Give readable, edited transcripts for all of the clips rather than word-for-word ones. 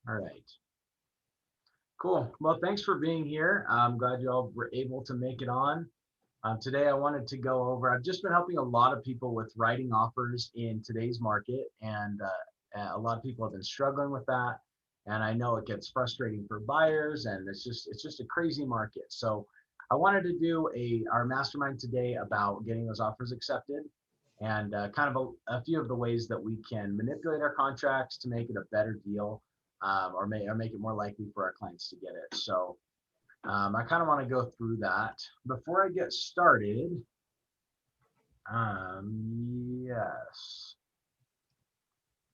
All right. Cool. Well, thanks for being here. I'm glad you all were able to make it on. Today, I wanted to go over. I've just been helping a lot of people with writing offers in today's market, and a lot of people have been struggling with that. And I know it gets frustrating for buyers, and it's just a crazy market. So, I wanted to do our mastermind today about getting those offers accepted, and kind of a few of the ways that we can manipulate our contracts to make it a better deal, or make it more likely for our clients to get it. So. I kind of want to go through that. Before I get started, yes,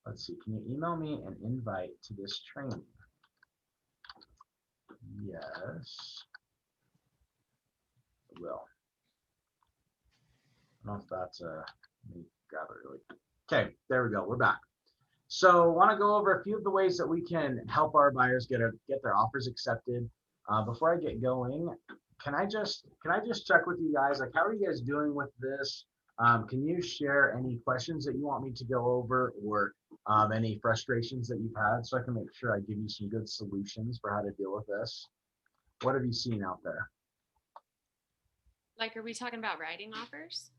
let's see, can you email me an invite to this training? Yes, I will. I don't know if that's let me grab it really quick. Okay, there we go, we're back. So I want to go over a few of the ways that we can help our buyers get their offers accepted. Before I get going, can I just check with you guys? Like, how are you guys doing with this? Can you share any questions that you want me to go over, or any frustrations that you've had, so I can make sure I give you some good solutions for how to deal with this? What have you seen out there? Like, are we talking about writing offers?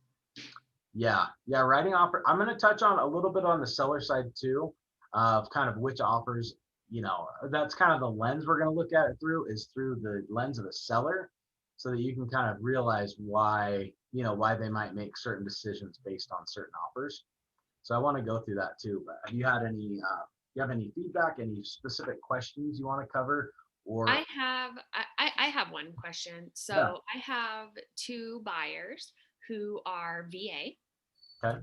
Yeah, writing offer. I'm going to touch on a little bit on the seller side too, of kind of which offers, that's kind of the lens we're going to look at it through, is through the lens of the seller, so that you can kind of realize why they might make certain decisions based on certain offers. So I want to go through that too. But have you had any, you have any feedback, any specific questions you want to cover, or I have one question. yeah, So I have two buyers who are VA, okay,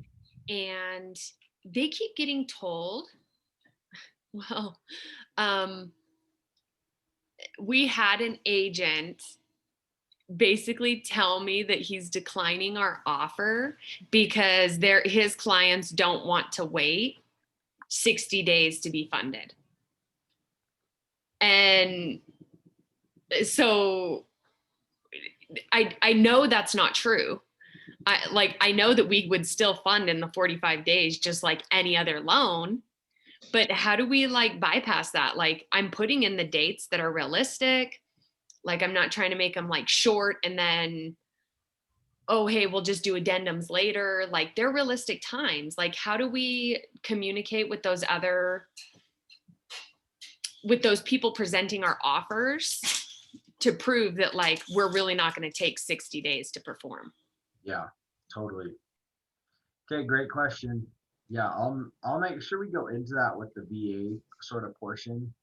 and they keep getting told, well, um, we had an agent basically tell me that he's declining our offer because his clients don't want to wait 60 days to be funded. And so I know that's not true. I know that we would still fund in the 45 days just like any other loan, but how do we like bypass that? Like, I'm putting in the dates that are realistic. Like, I'm not trying to make them like short and then, oh, hey, we'll just do addendums later. Like, they're realistic times. Like, how do we communicate with those people presenting our offers to prove that like we're really not going to take 60 days to perform? yeah, totally. Okay, great question. Yeah, I'll make sure we go into that with the VA sort of portion,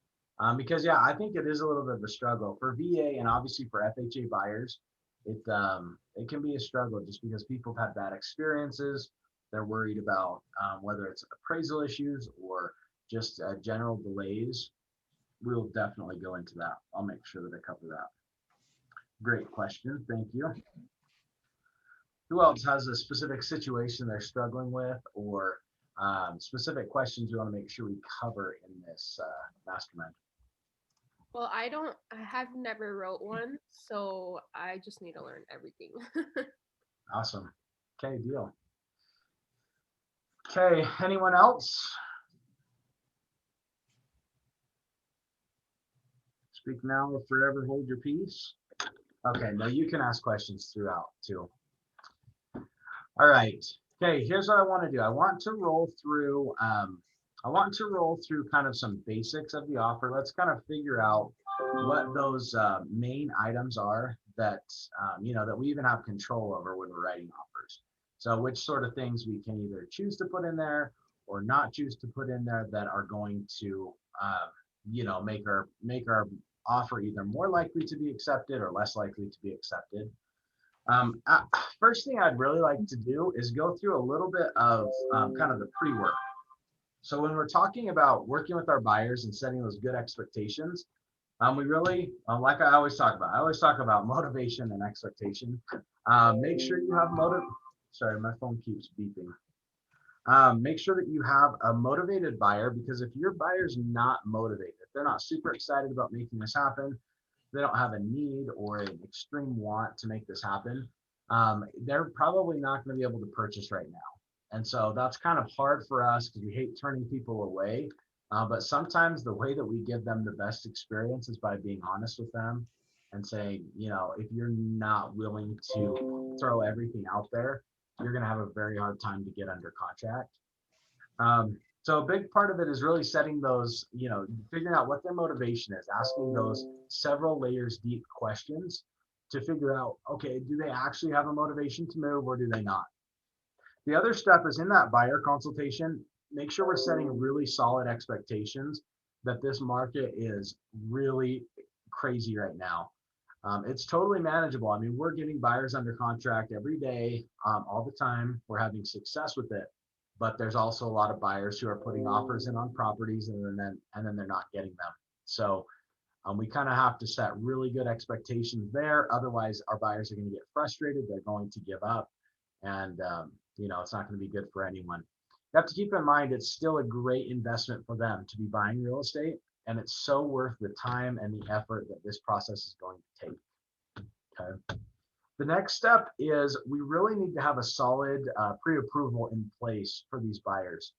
because yeah, I think it is a little bit of a struggle for VA, and obviously for FHA buyers. It can be a struggle just because people have had bad experiences. They're worried about whether it's appraisal issues or just general delays. We'll definitely go into that. I'll make sure that I cover that. Great question. Thank you. Who else has a specific situation they're struggling with, or specific questions we want to make sure we cover in this mastermind? Well, I have never wrote one, so I just need to learn everything. Awesome. Okay, deal. Okay, anyone else? Speak now or forever hold your peace. Okay, no, you can ask questions throughout too. All right. Okay, here's what I want to do. I want to roll through kind of some basics of the offer. Let's kind of figure out what those main items are that that we even have control over when we're writing offers. So which sort of things we can either choose to put in there or not choose to put in there that are going to make our offer either more likely to be accepted or less likely to be accepted. Um, uh, First thing I'd really like to do is go through a little bit of kind of the pre-work. So when we're talking about working with our buyers and setting those good expectations, we really, like I always talk about motivation and expectation. Make sure you have motive. Sorry, my phone keeps beeping. Make sure that you have a motivated buyer, because if your buyer's not motivated, if they're not super excited about making this happen, they don't have a need or an extreme want to make this happen, they're probably not going to be able to purchase right now. And so that's kind of hard for us because we hate turning people away. But sometimes the way that we give them the best experience is by being honest with them and saying, if you're not willing to throw everything out there, you're going to have a very hard time to get under contract. So a big part of it is really setting those, figuring out what their motivation is, asking those several layers deep questions to figure out, okay, do they actually have a motivation to move or do they not? The other step is in that buyer consultation, make sure we're setting really solid expectations that this market is really crazy right now. It's totally manageable. I mean, we're getting buyers under contract every day, all the time. We're having success with it, but there's also a lot of buyers who are putting offers in on properties and then they're not getting them. So we kind of have to set really good expectations there. Otherwise, our buyers are going to get frustrated. They're going to give up, and it's not going to be good for anyone. You have to keep in mind it's still a great investment for them to be buying real estate, and it's so worth the time and the effort that this process is going to take. Okay. The next step is we really need to have a solid pre-approval in place for these buyers.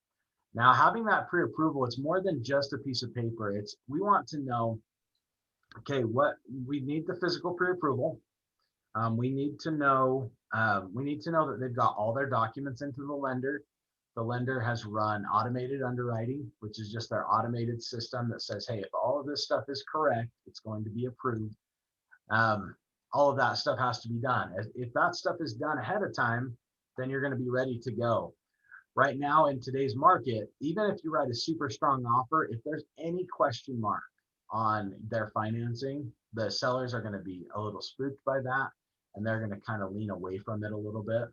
Now, having that pre-approval, it's more than just a piece of paper. We want to know, okay, what we need the physical pre-approval. We need to know that they've got all their documents into the lender. The lender has run automated underwriting, which is just their automated system that says, hey, if all of this stuff is correct, it's going to be approved. All of that stuff has to be done. If that stuff is done ahead of time, then you're going to be ready to go. Right now in today's market, even if you write a super strong offer, if there's any question mark on their financing, the sellers are going to be a little spooked by that, and they're going to kind of lean away from it a little bit.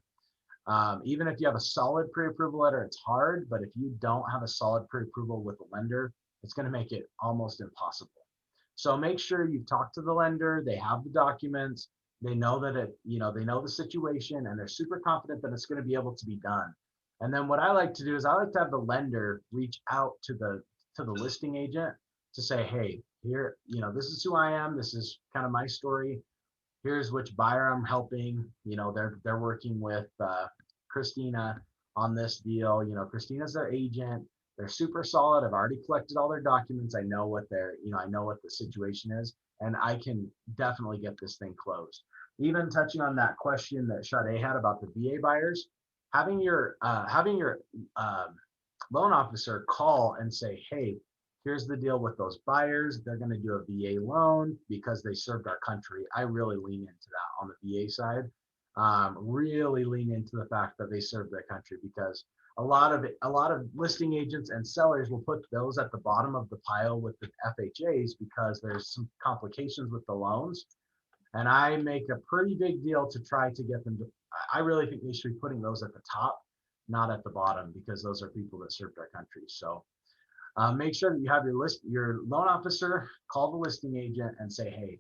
Even if you have a solid pre-approval letter, it's hard, but if you don't have a solid pre-approval with the lender, it's going to make it almost impossible. So make sure you talk to the lender, they have the documents, they know that they know the situation, and they're super confident that it's going to be able to be done. And then what I like to do is I like to have the lender reach out to the listing agent to say, hey, here, this is who I am, this is kind of my story. Here's which buyer I'm helping. They're working with Christina on this deal. Christina's their agent. They're super solid. I've already collected all their documents. I know what I know what the situation is, and I can definitely get this thing closed. Even touching on that question that Sade had about the VA buyers, having your loan officer call and say, hey, here's the deal with those buyers. They're going to do a VA loan because they served our country. I really lean into that on the VA side. Really lean into the fact that they served their country, because a lot of listing agents and sellers will put those at the bottom of the pile with the FHAs because there's some complications with the loans. And I make a pretty big deal to try to get them to, I really think they should be putting those at the top, not at the bottom, because those are people that served our country. So make sure that you have your loan officer call the listing agent and say, hey,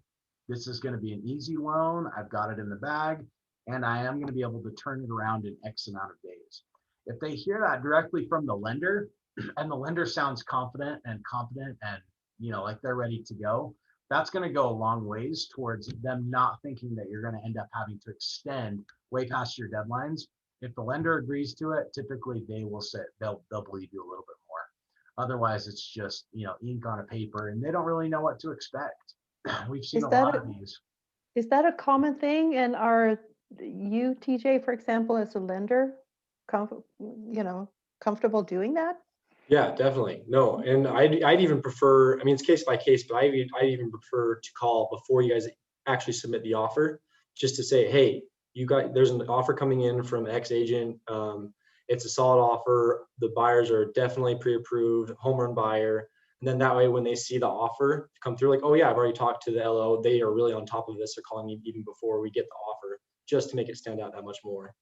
this is going to be an easy loan. I've got it in the bag, and I am going to be able to turn it around in X amount of days. If they hear that directly from the lender, and the lender sounds confident and competent and like they're ready to go, that's going to go a long ways towards them not thinking that you're going to end up having to extend way past your deadlines. If the lender agrees to it, typically they'll believe you a little bit more. Otherwise, it's just ink on a paper, and they don't really know what to expect. We've seen a lot of these. Is that a common thing? And are you, TJ, for example, as a lender, comfortable doing that? Yeah, definitely. No, and I'd even prefer, I mean, it's case by case, but I even prefer to call before you guys actually submit the offer, just to say, hey, there's an offer coming in from X agent. It's a solid offer. The buyers are definitely pre-approved, home run buyer. And then that way, when they see the offer come through, like, oh yeah, I've already talked to the LO. They are really on top of this. They're calling me even before we get the offer, just to make it stand out that much more.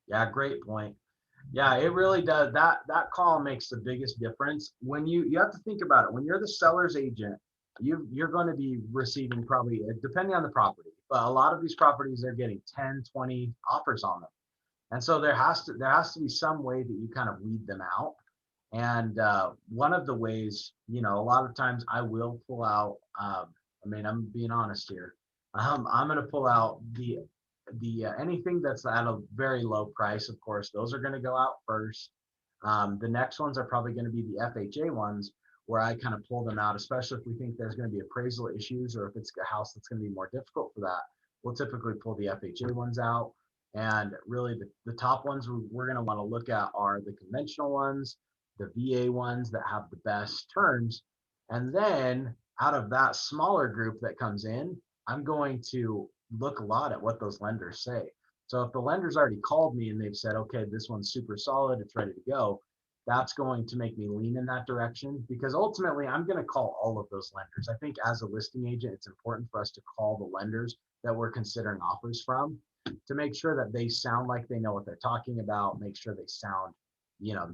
Yeah, great point. Yeah, it really does. That call makes the biggest difference. When you have to think about it. When you're the seller's agent, you're going to be receiving probably, depending on the property, but a lot of these properties, they're getting 10, 20 offers on them. And so there has to be some way that you kind of weed them out. And one of the ways, a lot of times I will pull out, I'm being honest here. I'm going to pull out the anything that's at a very low price. Of course, those are going to go out first. The next ones are probably going to be the FHA ones, where I kind of pull them out, especially if we think there's going to be appraisal issues, or if it's a house that's going to be more difficult for that. We'll typically pull the FHA ones out. And really the top ones we're going to want to look at are the conventional ones, the VA ones that have the best terms. And then out of that smaller group that comes in, I'm going to look a lot at what those lenders say. So if the lender's already called me and they've said, okay, this one's super solid, it's ready to go, that's going to make me lean in that direction, because ultimately I'm going to call all of those lenders. I think as a listing agent, it's important for us to call the lenders that we're considering offers from, to make sure that they sound like they know what they're talking about, make sure they sound,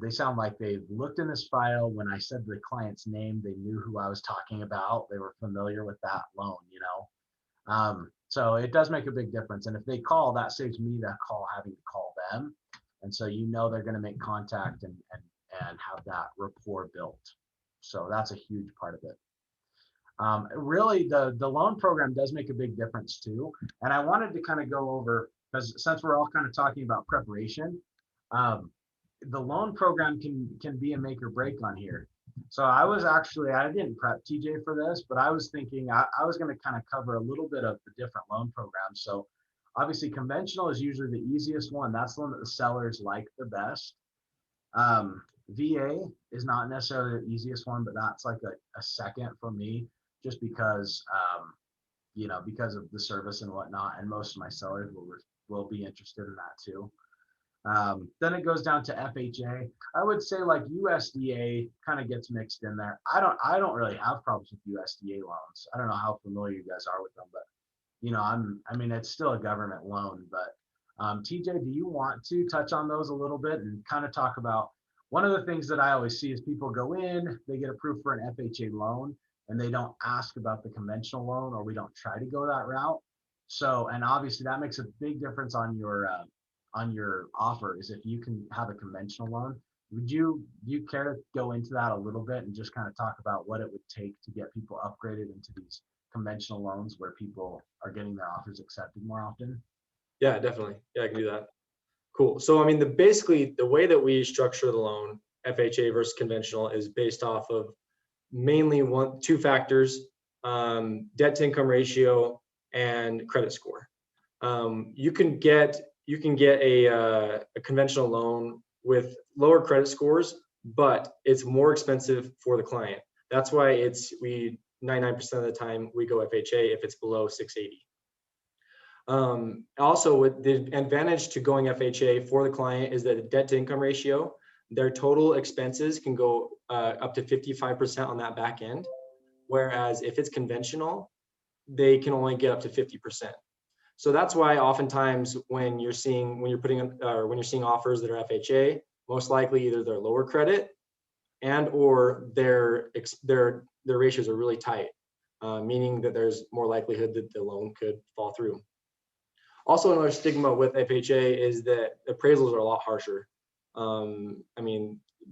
they sound like they've looked in this file. When I said the client's name, they knew who I was talking about. They were familiar with that loan, so it does make a big difference. And if they call, that saves me that call having to call them. And so they're going to make contact and have that rapport built. So that's a huge part of it. Really, the loan program does make a big difference too. And I wanted to kind of go over, because since we're all kind of talking about preparation, the loan program can be a make or break on here. So I didn't prep TJ for this, but I was thinking I was going to kind of cover a little bit of the different loan programs. So obviously conventional is usually the easiest one. That's the one that the sellers like the best. VA is not necessarily the easiest one, but that's like a second for me, just because, because of the service and whatnot. And most of my sellers will be interested in that too. Then it goes down to FHA. I would say like USDA kind of gets mixed in there. I don't really have problems with USDA loans. I don't know how familiar you guys are with them, but it's still a government loan. But TJ, do you want to touch on those a little bit and kind of talk about one of the things that I always see is people go in, they get approved for an FHA loan, and they don't ask about the conventional loan, or we don't try to go that route. So, and obviously that makes a big difference on your offer, is if you can have a conventional loan. Would you care to go into that a little bit and just kind of talk about what it would take to get people upgraded into these conventional loans where people are getting their offers accepted more often? Yeah, definitely. Yeah, I can do that. Cool. So, basically the way that we structure the loan, FHA versus conventional, is based off of mainly two factors, debt to income ratio and credit score. You can get a conventional loan with lower credit scores, but it's more expensive for the client. That's why 99% of the time we go FHA if it's below 680. Also, with the advantage to going FHA for the client is that the debt to income ratio, their total expenses can go up to 55% on that back end. Whereas if it's conventional, they can only get up to 50%. So that's why oftentimes when you're seeing offers that are FHA, most likely either they're lower credit and or their ratios are really tight, meaning that there's more likelihood that the loan could fall through. Also, another stigma with FHA is that appraisals are a lot harsher.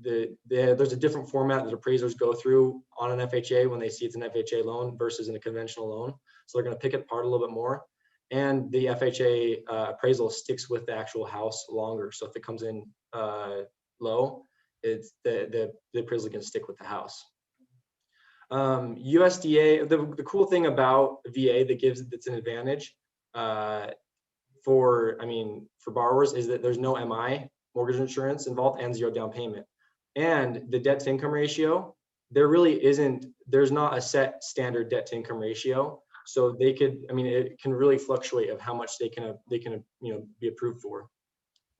There's a different format that appraisers go through on an FHA when they see it's an FHA loan versus in a conventional loan. So they're going to pick it apart a little bit more. And the FHA appraisal sticks with the actual house longer. So if it comes in low, it's the appraisal can stick with the house. USDA, the cool thing about VA that's an advantage for borrowers is that there's no MI, mortgage insurance involved, and zero down payment. And the debt to income ratio, there's not a set standard debt to income ratio. So it can really fluctuate of how much they can be approved for.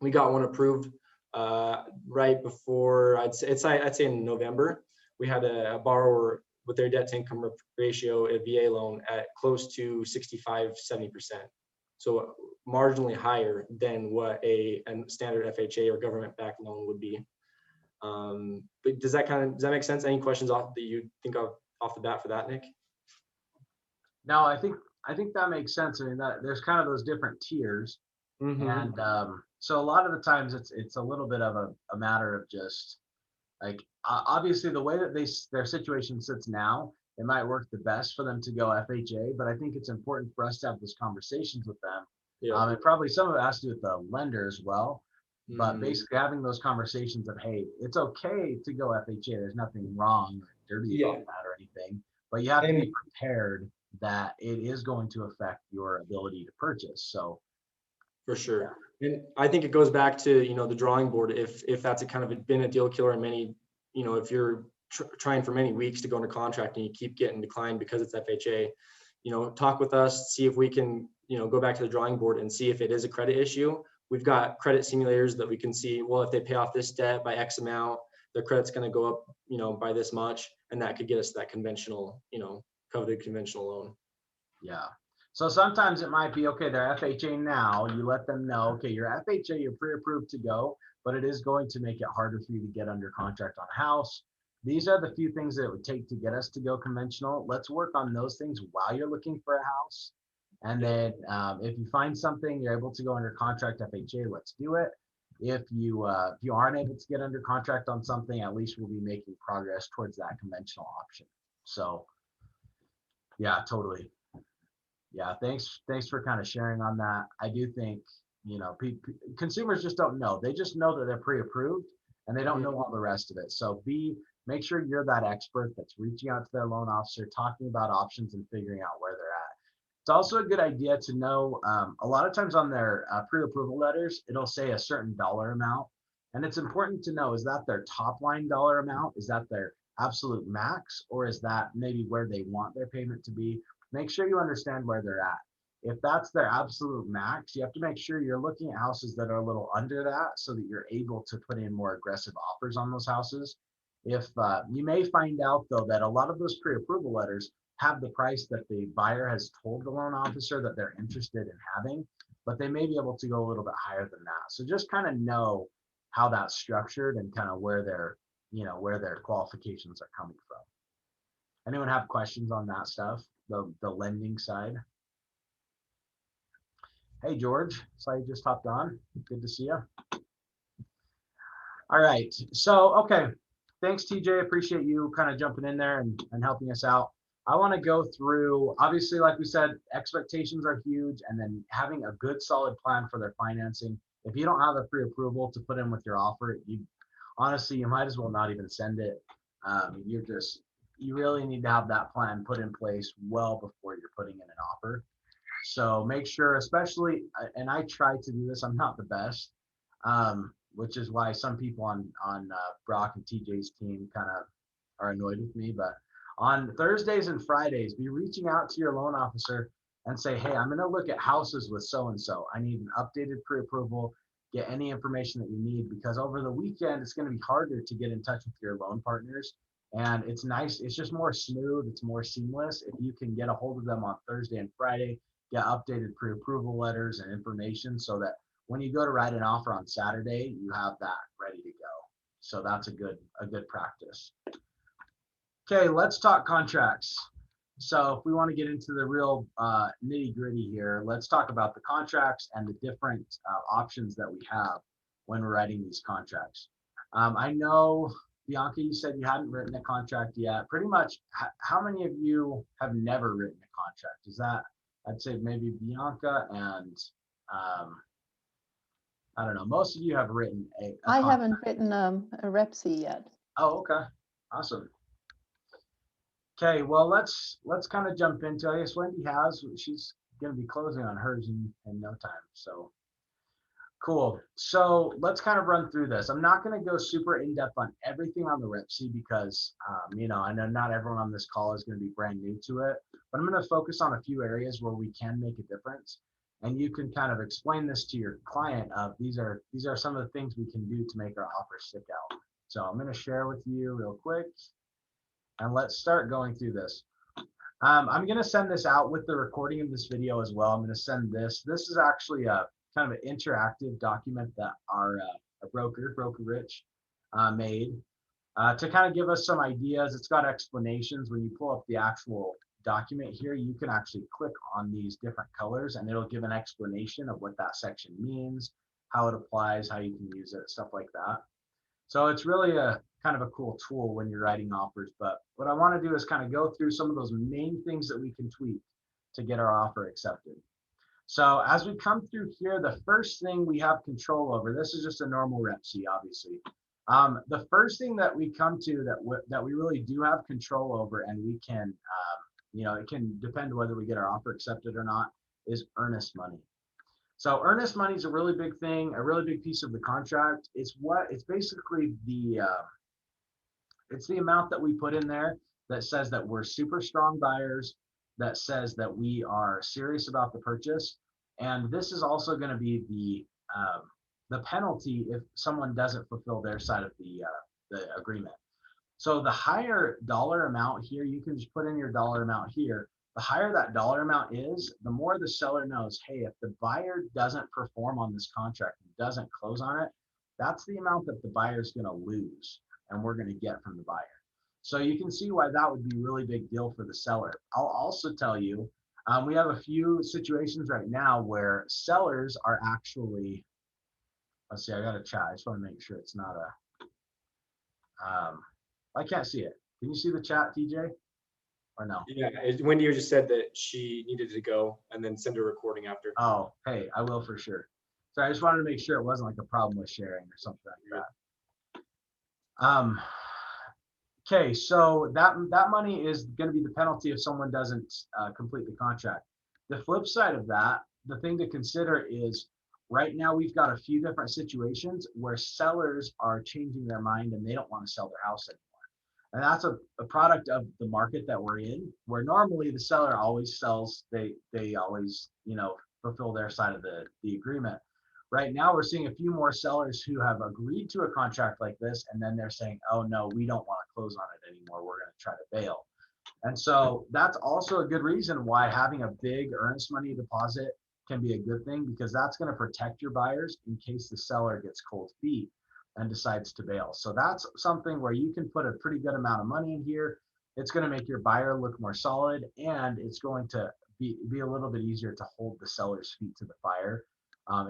We got one approved right before, I'd say in November. We had a borrower with their debt to income ratio, a VA loan, at close to 65-70%. So marginally higher than what a standard FHA or government-backed loan would be. But does that make sense? Any questions that you think of off the bat for that, Nick? No, I think that makes sense. There's kind of those different tiers. Mm-hmm. And so a lot of the times it's a little bit of a matter of just like, obviously the way that their situation sits now, it might work the best for them to go FHA, but I think it's important for us to have those conversations with them. Yeah. And probably some of it has to do with the lender as well. But basically having those conversations of, hey, it's okay to go FHA. There's nothing wrong or dirty about that or anything, but you have to be prepared that it is going to affect your ability to purchase. So For sure. And I think it goes back to, the drawing board. If that's a kind of been a deal killer in many, if you're trying for many weeks to go under contract and you keep getting declined because it's FHA, talk with us, see if we can, go back to the drawing board and see if it is a credit issue. We've got credit simulators that we can see, well, if they pay off this debt by X amount, their credit's going to go up, by this much. And that could get us that conventional, coveted conventional loan. yeah. So sometimes it might be, okay, they're FHA now. You let them know, okay, you're FHA, you're pre-approved to go, but it is going to make it harder for you to get under contract on a house. These are the few things that it would take to get us to go conventional. Let's work on those things while you're looking for a house. And then if you find something, you're able to go under contract FHA, let's do it. If you aren't able to get under contract on something, at least we'll be making progress towards that conventional option. So yeah, totally. Yeah, thanks for kind of sharing on that. I do think, consumers just don't know. They just know that they're pre-approved and they don't know all the rest of it. So make sure you're that expert that's reaching out to their loan officer, talking about options and figuring out where they're at. It's also a good idea to know, a lot of times on their pre-approval letters, it'll say a certain dollar amount. And it's important to know, is that their top line dollar amount? Is that their absolute max? Or is that maybe where they want their payment to be? Make sure you understand where they're at. If that's their absolute max, you have to make sure you're looking at houses that are a little under that so that you're able to put in more aggressive offers on those houses. If you may find out though that a lot of those pre-approval letters have the price that the buyer has told the loan officer that they're interested in having, but they may be able to go a little bit higher than that. So just kind of know how that's structured and kind of where their qualifications are coming from. Anyone have questions on that stuff? The lending side. Hey George, saw you just hopped on. Good to see you. All right, so okay, thanks TJ. Appreciate you kind of jumping in there and helping us out. I want to go through, obviously, like we said, expectations are huge, and then having a good solid plan for their financing. If you don't have a pre-approval to put in with your offer, honestly, you might as well not even send it. You really need to have that plan put in place well before you're putting in an offer. So make sure, especially, and I try to do this, I'm not the best, which is why some people on Brock and TJ's team kind of are annoyed with me. But on Thursdays and Fridays, be reaching out to your loan officer and say, hey, I'm going to look at houses with so-and-so. I need an updated pre-approval, get any information that you need, because over the weekend, it's going to be harder to get in touch with your loan partners. And it's nice. It's just more smooth. It's more seamless. If you can get a hold of them on Thursday and Friday, get updated pre-approval letters and information so that when you go to write an offer on Saturday, you have that ready to go. So that's a good practice. Okay, let's talk contracts. So if we want to get into the real nitty gritty here, let's talk about the contracts and the different options that we have when we're writing these contracts. I know, Bianca, you said you hadn't written a contract yet. Pretty much, how many of you have never written a contract? Is that, I'd say maybe Bianca and I don't know. Most of you have written a I contract. haven't written a REPC yet. Oh, okay. Awesome. Okay, well, let's kind of jump into it. I guess Wendy has. She's going to be closing on hers in no time. So cool. So let's kind of run through this. I'm not going to go super in depth on everything on the REPC because, I know not everyone on this call is going to be brand new to it, but I'm going to focus on a few areas where we can make a difference. And you can kind of explain this to your client of these are some of the things we can do to make our offer stick out. So I'm going to share with you real quick. And let's start going through this. I'm going to send this out with the recording of this video as well. I'm going to send this. This is actually a kind of an interactive document that our broker Rich, made to kind of give us some ideas. It's got explanations. When you pull up the actual document here, you can actually click on these different colors and it'll give an explanation of what that section means, how it applies, how you can use it, stuff like that. So it's really a kind of a cool tool when you're writing offers. But what I want to do is kind of go through some of those main things that we can tweak to get our offer accepted. So as we come through here, the first thing we have control over, this is just a normal rep C, obviously. The first thing that we come to that we really do have control over, and we can, it can depend whether we get our offer accepted or not, is earnest money. So earnest money is a really big thing, a really big piece of the contract. It's basically it's the amount that we put in there that says that we're super strong buyers, that says that we are serious about the purchase. And this is also going to be the penalty if someone doesn't fulfill their side of the agreement. So the higher dollar amount here, you can just put in your dollar amount here. The higher that dollar amount is, the more the seller knows, hey, if the buyer doesn't perform on this contract and doesn't close on it, that's the amount that the buyer is going to lose and we're going to get from the buyer. So you can see why that would be a really big deal for the seller. I'll also tell you, we have a few situations right now where sellers are actually, let's see, I got a chat. I just want to make sure it's not I can't see it. Can you see the chat, TJ? Or no? Yeah, Wendy just said that she needed to go and then send a recording after. Oh, hey, I will for sure. So I just wanted to make sure it wasn't like a problem with sharing or something like that. Okay, so that money is going to be the penalty if someone doesn't complete the contract. The flip side of that, the thing to consider is right now we've got a few different situations where sellers are changing their mind and they don't want to sell their house anymore. And that's a product of the market that we're in, where normally the seller always sells, they always, fulfill their side of the agreement. Right now, we're seeing a few more sellers who have agreed to a contract like this, and then they're saying, oh no, we don't want to close on it anymore. We're going to try to bail. And so that's also a good reason why having a big earnest money deposit can be a good thing, because that's going to protect your buyers in case the seller gets cold feet and decides to bail. So that's something where you can put a pretty good amount of money in here. It's going to make your buyer look more solid, and it's going to be a little bit easier to hold the seller's feet to the fire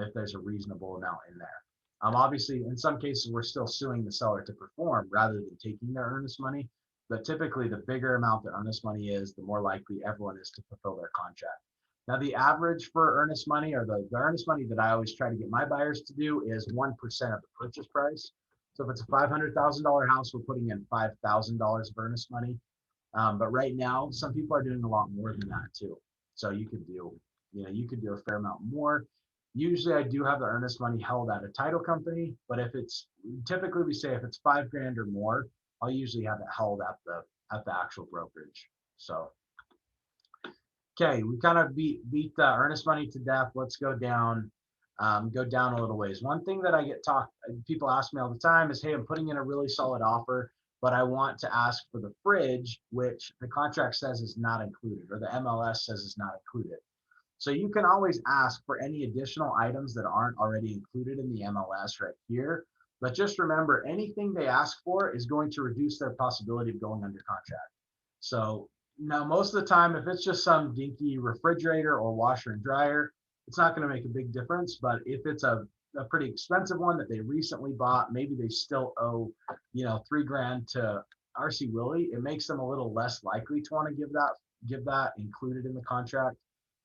if there's a reasonable amount in there. Obviously, in some cases, we're still suing the seller to perform rather than taking their earnest money. But typically, the bigger amount the earnest money is, the more likely everyone is to fulfill their contract. Now, the average for earnest money, or the earnest money that I always try to get my buyers to do, is 1% of the purchase price. So if it's a $500,000 house, we're putting in $5,000 of earnest money. But right now, some people are doing a lot more than that too. So you could do a fair amount more. Usually I do have the earnest money held at a title company, but if it's typically, we say if it's $5,000 or more, I'll usually have it held at the actual brokerage. So, okay, we kind of beat the earnest money to death. Let's go down a little ways. One thing that I get people ask me all the time is, hey, I'm putting in a really solid offer, but I want to ask for the fridge, which the contract says is not included, or the MLS says is not included. So you can always ask for any additional items that aren't already included in the MLS right here. But just remember, anything they ask for is going to reduce their possibility of going under contract. So now most of the time, if it's just some dinky refrigerator or washer and dryer, it's not going to make a big difference. But if it's a pretty expensive one that they recently bought, maybe they still owe, $3,000 to RC Willey, it makes them a little less likely to want to give that included in the contract.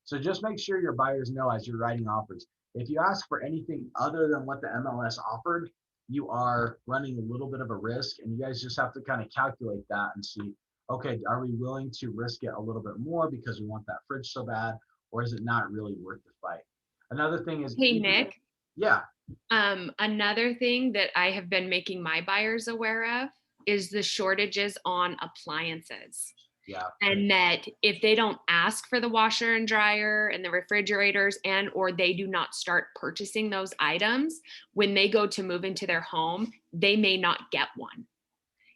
So just make sure your buyers know as you're writing offers. If you ask for anything other than what the MLS offered, you are running a little bit of a risk, and you guys just have to kind of calculate that and see, okay, are we willing to risk it a little bit more because we want that fridge so bad, or is it not really worth the fight? Another thing is, Hey, Nick. Yeah. Another thing that I have been making my buyers aware of is the shortages on appliances. Yeah. And that if they don't ask for the washer and dryer and the refrigerators, or they do not start purchasing those items, when they go to move into their home, they may not get one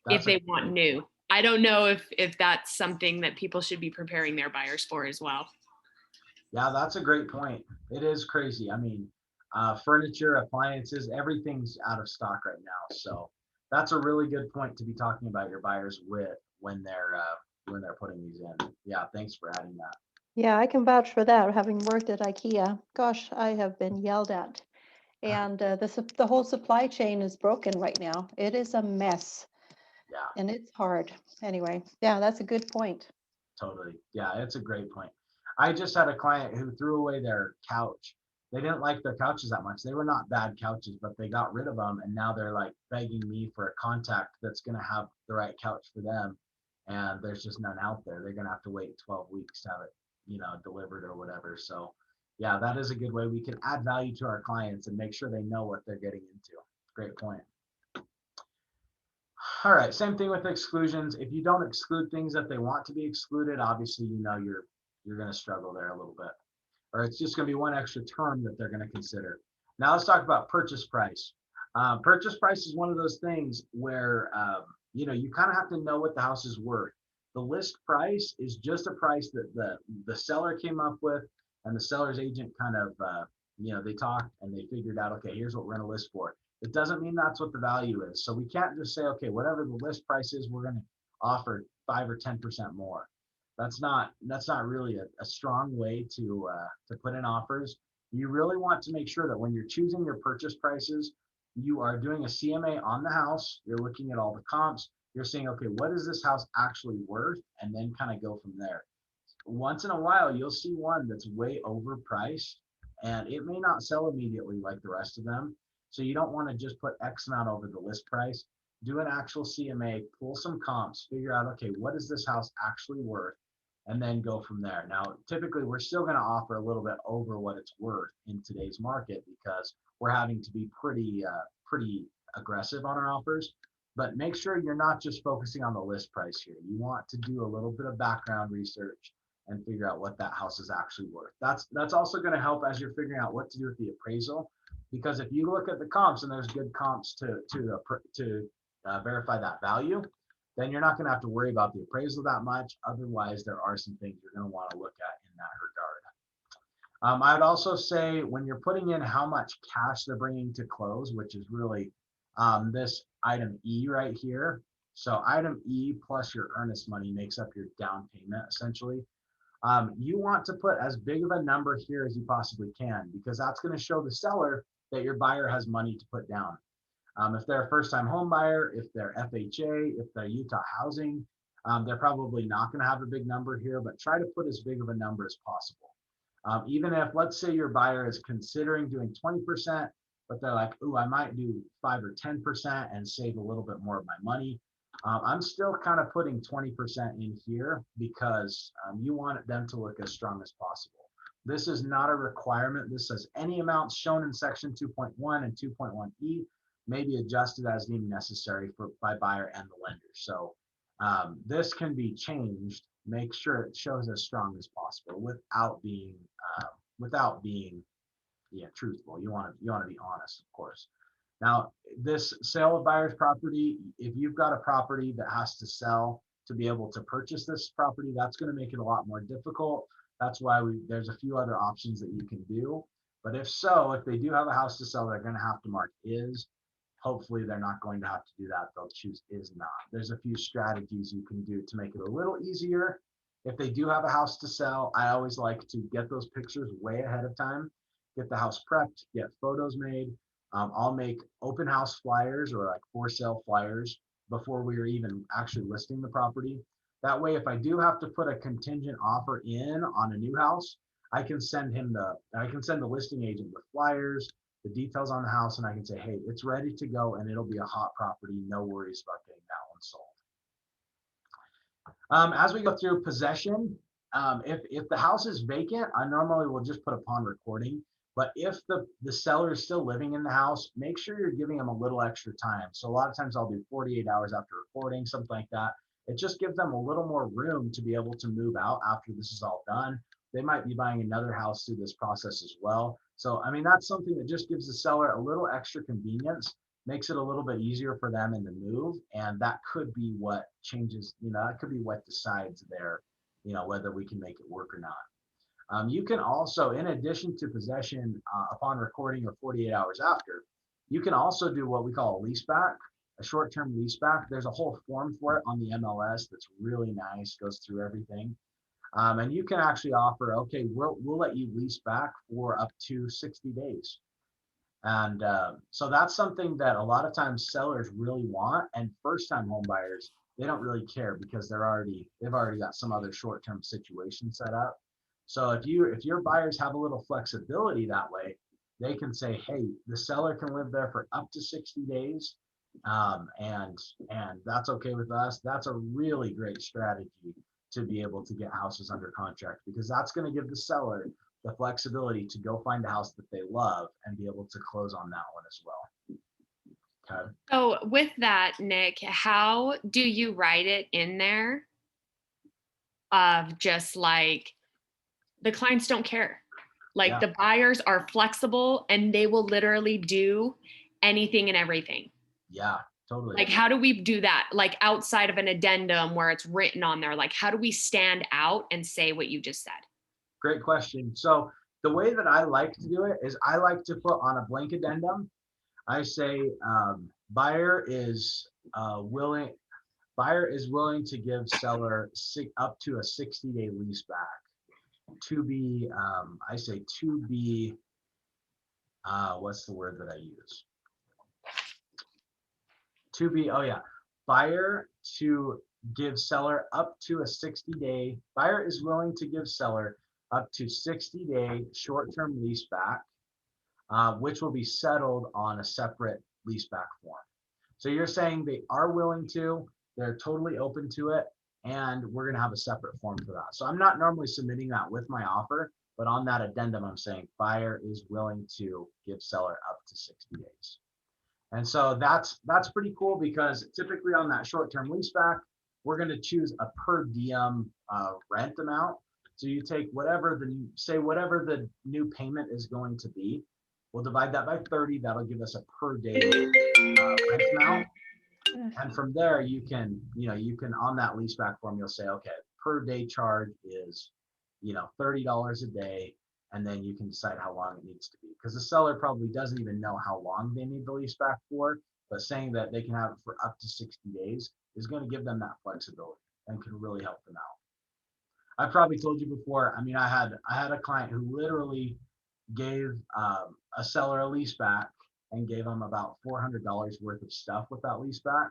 if they want new. I don't know if that's something that people should be preparing their buyers for as well. Yeah, that's a great point. It is crazy. I mean, furniture, appliances, everything's out of stock right now. So that's a really good point to be talking about your buyers with when they're putting these in. Yeah, thanks for adding that. Yeah, I can vouch for that, having worked at IKEA. Gosh, I have been yelled at. And the whole supply chain is broken right now. It is a mess. Yeah. And it's hard. Anyway, yeah, that's a good point. Totally. Yeah, it's a great point. I just had a client who threw away their couch. They didn't like their couches that much. They were not bad couches, but they got rid of them, and now they're like begging me for a contact that's going to have the right couch for them. And there's just none out there. They're going to have to wait 12 weeks to have it, delivered or whatever. So yeah, that is a good way we can add value to our clients and make sure they know what they're getting into. Great point. All right, same thing with exclusions. If you don't exclude things that they want to be excluded, obviously, you're going to struggle there a little bit, or it's just going to be one extra term that they're going to consider. Now let's talk about purchase price. Purchase price is one of those things where, you kind of have to know what the house is worth. The list price is just a price that the seller came up with, and the seller's agent kind of, they talked and they figured out, okay, here's what we're going to list for. It doesn't mean that's what the value is. So we can't just say, okay, whatever the list price is, we're going to offer 5 or 10% more. That's not really a strong way to put in offers. You really want to make sure that when you're choosing your purchase prices, you are doing a CMA on the house. You're looking at all the comps. You're saying, okay, what is this house actually worth? And then kind of go from there. Once in a while, you'll see one that's way overpriced, and it may not sell immediately like the rest of them. So you don't want to just put X amount over the list price. Do an actual CMA, pull some comps, figure out, okay, what is this house actually worth? And then go from there. Now, typically, we're still going to offer a little bit over what it's worth in today's market because we're having to be pretty aggressive on our offers. But make sure you're not just focusing on the list price here. You want to do a little bit of background research and figure out what that house is actually worth. That's also going to help as you're figuring out what to do with the appraisal, because if you look at the comps and there's good comps to verify that value, then you're not going to have to worry about the appraisal that much. Otherwise, there are some things you're going to want to look at in that regard. I would also say when you're putting in how much cash they're bringing to close, which is really this item E right here. So item E plus your earnest money makes up your down payment essentially. You want to put as big of a number here as you possibly can, because that's going to show the seller that your buyer has money to put down. If they're a first-time home buyer, if they're FHA, if they're Utah Housing, they're probably not going to have a big number here, but try to put as big of a number as possible. Even if, let's say your buyer is considering doing 20%, but they're like, ooh, I might do 5 or 10% and save a little bit more of my money. I'm still kind of putting 20% in here because you want them to look as strong as possible. This is not a requirement. This says any amounts shown in section 2.1 and 2.1E may be adjusted as deemed necessary by buyer and the lender. So this can be changed. Make sure it shows as strong as possible without being truthful. You want to be honest, of course. Now, this sale of buyer's property, if you've got a property that has to sell to be able to purchase this property, that's going to make it a lot more difficult. That's why there's a few other options that you can do. But if they do have a house to sell, they're going to have to mark is. Hopefully, they're not going to have to do that. They'll choose is not. There's a few strategies you can do to make it a little easier. If they do have a house to sell, I always like to get those pictures way ahead of time, get the house prepped, get photos made. I'll make open house flyers or like for sale flyers before we are even actually listing the property. That way, if I do have to put a contingent offer in on a new house, I can send the listing agent with flyers, the details on the house, and I can say, hey, it's ready to go and it'll be a hot property. No worries about getting that one sold. As we go through possession, if the house is vacant, I normally will just put upon recording. But if the seller is still living in the house, make sure you're giving them a little extra time. So a lot of times I'll do 48 hours after recording, something like that. It just gives them a little more room to be able to move out after this is all done. They might be buying another house through this process as well. So, I mean, that's something that just gives the seller a little extra convenience, makes it a little bit easier for them in the move. And that could be what changes, that could be what decides there, whether we can make it work or not. You can also, in addition to possession upon recording or 48 hours after, you can also do what we call a leaseback, a short-term leaseback. There's a whole form for it on the MLS that's really nice, goes through everything. And you can actually offer, okay, we'll let you lease back for up to 60 days. And so that's something that a lot of times sellers really want, and first-time home buyers, they don't really care because they've already got some other short-term situation set up. So if your buyers have a little flexibility that way, they can say, hey, the seller can live there for up to 60 days. And that's okay with us. That's a really great strategy to be able to get houses under contract, because that's going to give the seller the flexibility to go find a house that they love and be able to close on that one as well. Okay. So with that, Nick, how do you write it in there of just like the clients don't care? Like Yeah. the buyers are flexible and they will literally do anything and everything. Yeah, totally. Like, how do we do that? Like outside of an addendum where it's written on there, like how do we stand out and say what you just said? Great question. So the way that I like to do it is I like to put on a blank addendum. I say buyer is willing to give seller up to a 60-day lease back. To be, I say to be, what's the word that I use? To be, oh yeah, buyer to give seller up to a 60-day, buyer is willing to give seller up to 60-day short-term lease back, which will be settled on a separate lease back form. So you're saying they are willing to, they're totally open to it, and we're going to have a separate form for that. So I'm not normally submitting that with my offer, but on that addendum, I'm saying buyer is willing to give seller up to 60 days. And so that's pretty cool, because typically on that short-term lease back, we're going to choose a per diem rent amount. So you take whatever the new payment is going to be. We'll divide that by 30. That'll give us a per day rent amount. And from there, you can on that lease back form, you'll say, okay, per day charge is, $30 a day. And then you can decide how long it needs to be, because the seller probably doesn't even know how long they need the lease back for, but saying that they can have it for up to 60 days is going to give them that flexibility and can really help them out. I probably told you before, I mean, I had a client who literally gave a seller a lease back and gave them about $400 worth of stuff with that lease back.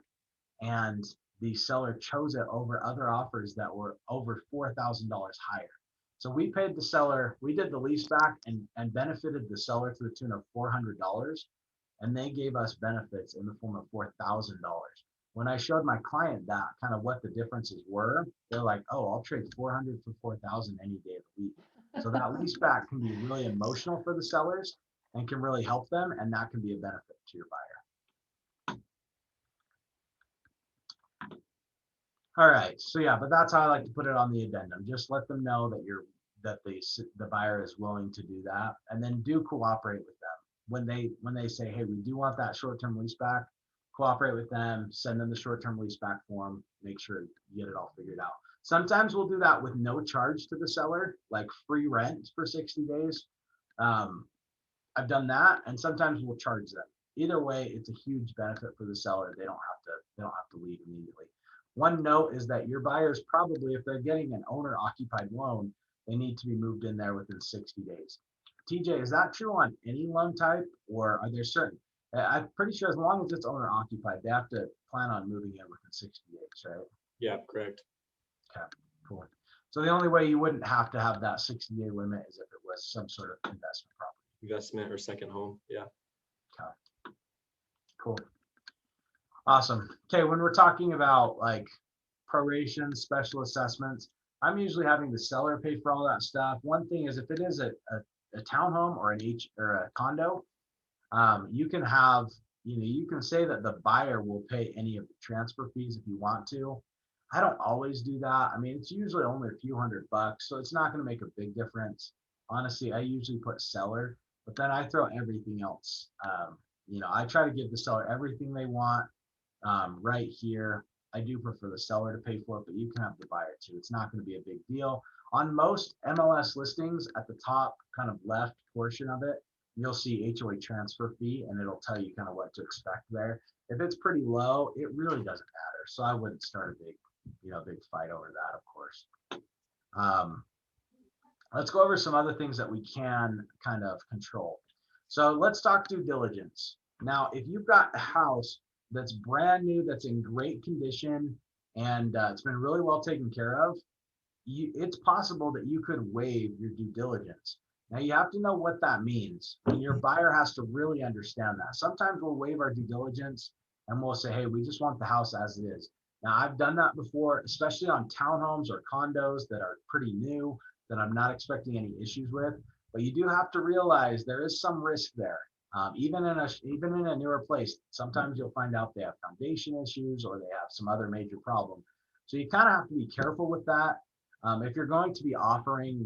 And the seller chose it over other offers that were over $4,000 higher. So we paid the seller, we did the lease back and benefited the seller to the tune of $400. And they gave us benefits in the form of $4,000. When I showed my client that kind of what the differences were, they're like, oh, I'll trade 400 for 4,000 any day of the week. So that lease back can be really emotional for the sellers and can really help them. And that can be a benefit to your buyer. All right, so yeah, but that's how I like to put it on the addendum. Just let them know that the buyer is willing to do that, and then do cooperate with them when they say, hey, we do want that short-term lease back. Cooperate with them, send them the short-term lease back form, make sure you get it all figured out. Sometimes we'll do that with no charge to the seller, like free rent for 60 days. I've done that, and sometimes we'll charge them. Either way, it's a huge benefit for the seller. They don't have to leave immediately. One note is that your buyers probably, if they're getting an owner-occupied loan, they need to be moved in there within 60 days. TJ, is that true on any loan type, or are there certain? I'm pretty sure as long as it's owner-occupied, they have to plan on moving in within 60 days, right? Yeah, correct. Okay, cool. So the only way you wouldn't have to have that 60-day limit is if it was some sort of investment property. Investment or second home, yeah. Okay, cool. Awesome. Okay, when we're talking about like proration, special assessments, I'm usually having the seller pay for all that stuff. One thing is if it is a townhome or a condo, you can have, you can say that the buyer will pay any of the transfer fees if you want to. I don't always do that. I mean, it's usually only a few $100, so it's not going to make a big difference. Honestly, I usually put seller, but then I throw everything else. I try to give the seller everything they want. Right here, I do prefer the seller to pay for it, but you can have the buyer too. It's not going to be a big deal. On most MLS listings, at the top kind of left portion of it, you'll see HOA transfer fee, and it'll tell you kind of what to expect there. If it's pretty low, it really doesn't matter. So I wouldn't start a big fight over that, of course. Let's go over some other things that we can kind of control. So let's talk due diligence. Now, if you've got a house that's brand new, that's in great condition, and it's been really well taken care of, it's possible that you could waive your due diligence. Now you have to know what that means, and your buyer has to really understand that. Sometimes we'll waive our due diligence and we'll say, hey, we just want the house as it is. Now I've done that before, especially on townhomes or condos that are pretty new that I'm not expecting any issues with. But you do have to realize there is some risk there. Even in a newer place, sometimes you'll find out they have foundation issues or they have some other major problem. So you kind of have to be careful with that. If you're going to be offering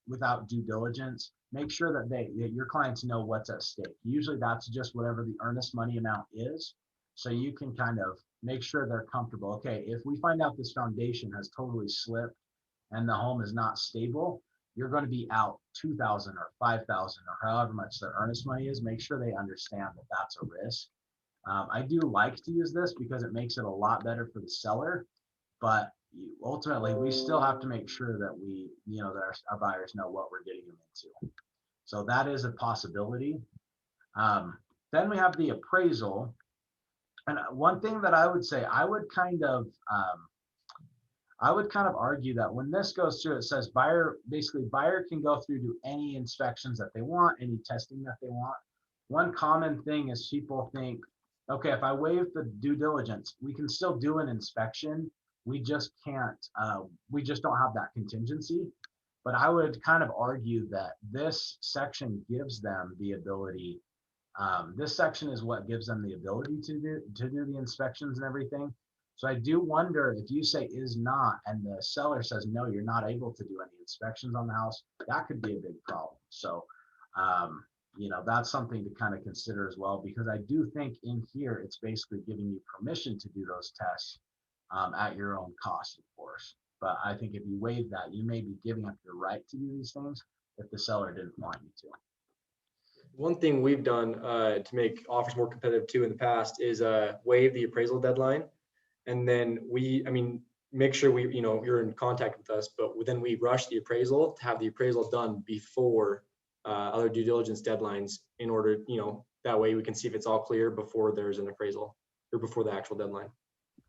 without due diligence, make sure that your clients know what's at stake. Usually that's just whatever the earnest money amount is. So you can kind of make sure they're comfortable. Okay, if we find out this foundation has totally slipped and the home is not stable, you're going to be out $2,000 or $5,000 or however much their earnest money is. Make sure they understand that that's a risk. I do like to use this because it makes it a lot better for the seller, but ultimately we still have to make sure that that our buyers know what we're getting them into. So that is a possibility. Then we have the appraisal. And one thing that I would say, I would kind of argue that when this goes through, it says buyer can go through to any inspections that they want, any testing that they want. One common thing is people think, okay, if I waive the due diligence, we can still do an inspection. We just can't, we just don't have that contingency. But I would kind of argue that this section gives them the ability. This section is what gives them the ability to do the inspections and everything. So I do wonder if you say is not, and the seller says, no, you're not able to do any inspections on the house, that could be a big problem. So, that's something to kind of consider as well, because I do think in here, it's basically giving you permission to do those tests at your own cost, of course. But I think if you waive that, you may be giving up your right to do these things if the seller didn't want you to. One thing we've done to make offers more competitive too in the past is waive the appraisal deadline. And then make sure you're in contact with us, but then we rush the appraisal to have the appraisal done before other due diligence deadlines in order, that way we can see if it's all clear before there's an appraisal or before the actual deadline.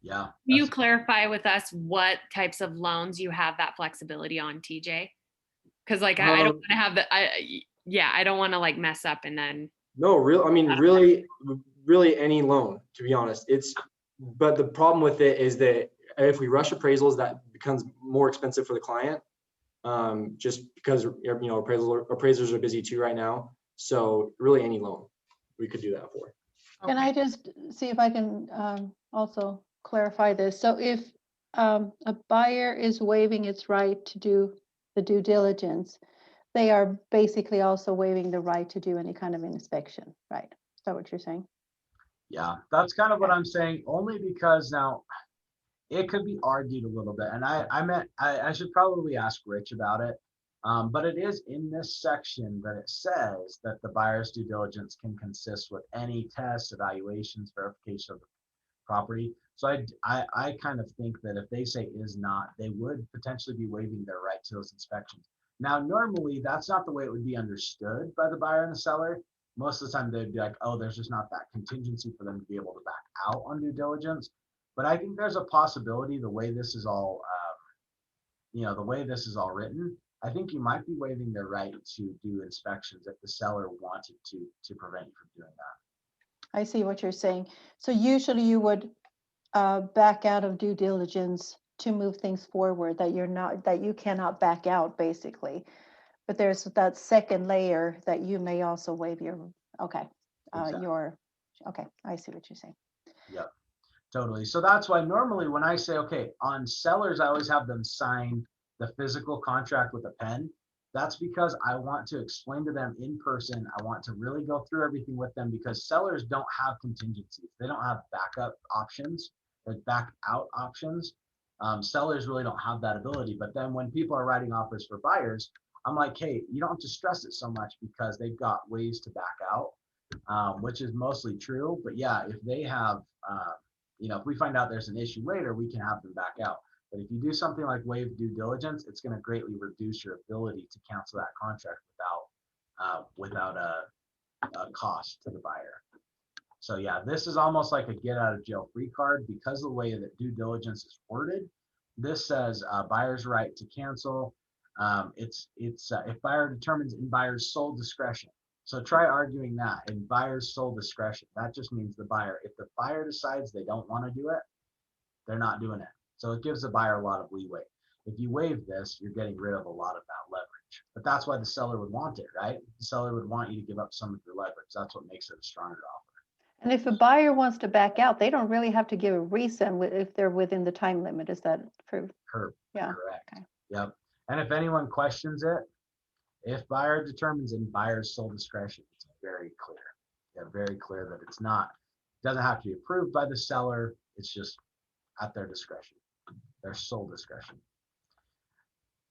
Yeah. Can you clarify with us what types of loans you have that flexibility on, TJ? Because I don't want to have I don't want to mess up and then. No, really any loan, to be honest. But the problem with it is that if we rush appraisals, that becomes more expensive for the client. Just because appraisers are busy too right now. So really any loan we could do that for. Can I just see if I can also clarify this? So if a buyer is waiving its right to do the due diligence, they are basically also waiving the right to do any kind of inspection, right? Is that what you're saying? Yeah, that's kind of what I'm saying, only because now it could be argued a little bit. And I should probably ask Rich about it. But it is in this section that it says that the buyer's due diligence can consist with any tests, evaluations, verification of the property. So I kind of think that if they say is not, they would potentially be waiving their right to those inspections. Now, normally that's not the way it would be understood by the buyer and the seller. Most of the time they'd be like, oh, there's just not that contingency for them to be able to back out on due diligence. But I think there's a possibility the way this is all, written, I think you might be waiving their right to do inspections if the seller wanted to prevent you from doing that. I see what you're saying. So usually you would back out of due diligence to move things forward, that you cannot back out basically. But there's that second layer that you may also waive your, okay. Exactly. Okay, I see what you're saying. Yep, totally. So that's why normally when I say, okay, on sellers, I always have them sign the physical contract with a pen. That's because I want to explain to them in person. I want to really go through everything with them, because sellers don't have contingencies. They don't have backup options or back out options. Sellers really don't have that ability. But then when people are writing offers for buyers, I'm like, hey, you don't have to stress it so much because they've got ways to back out, which is mostly true. But yeah, if they have, if we find out there's an issue later, we can have them back out. But if you do something like waive due diligence, it's going to greatly reduce your ability to cancel that contract without a cost to the buyer. So yeah, this is almost like a get out of jail free card because of the way that due diligence is worded. this says buyer's right to cancel. It's if buyer determines in buyer's sole discretion. So try arguing that in buyer's sole discretion. That just means the buyer, if the buyer decides they don't want to do it, they're not doing it. So it gives the buyer a lot of leeway. If you waive this, you're getting rid of a lot of that leverage. But that's why the seller would want it, right? The seller would want you to give up some of your leverage. That's what makes it a stronger offer. And if a buyer wants to back out, they don't really have to give a reason if they're within the time limit. Is that true? Yeah. Correct. Okay. Yep. And if anyone questions it, if buyer determines in buyer's sole discretion, it's very clear. Yeah, very clear that it's not, doesn't have to be approved by the seller. It's just at their discretion, their sole discretion.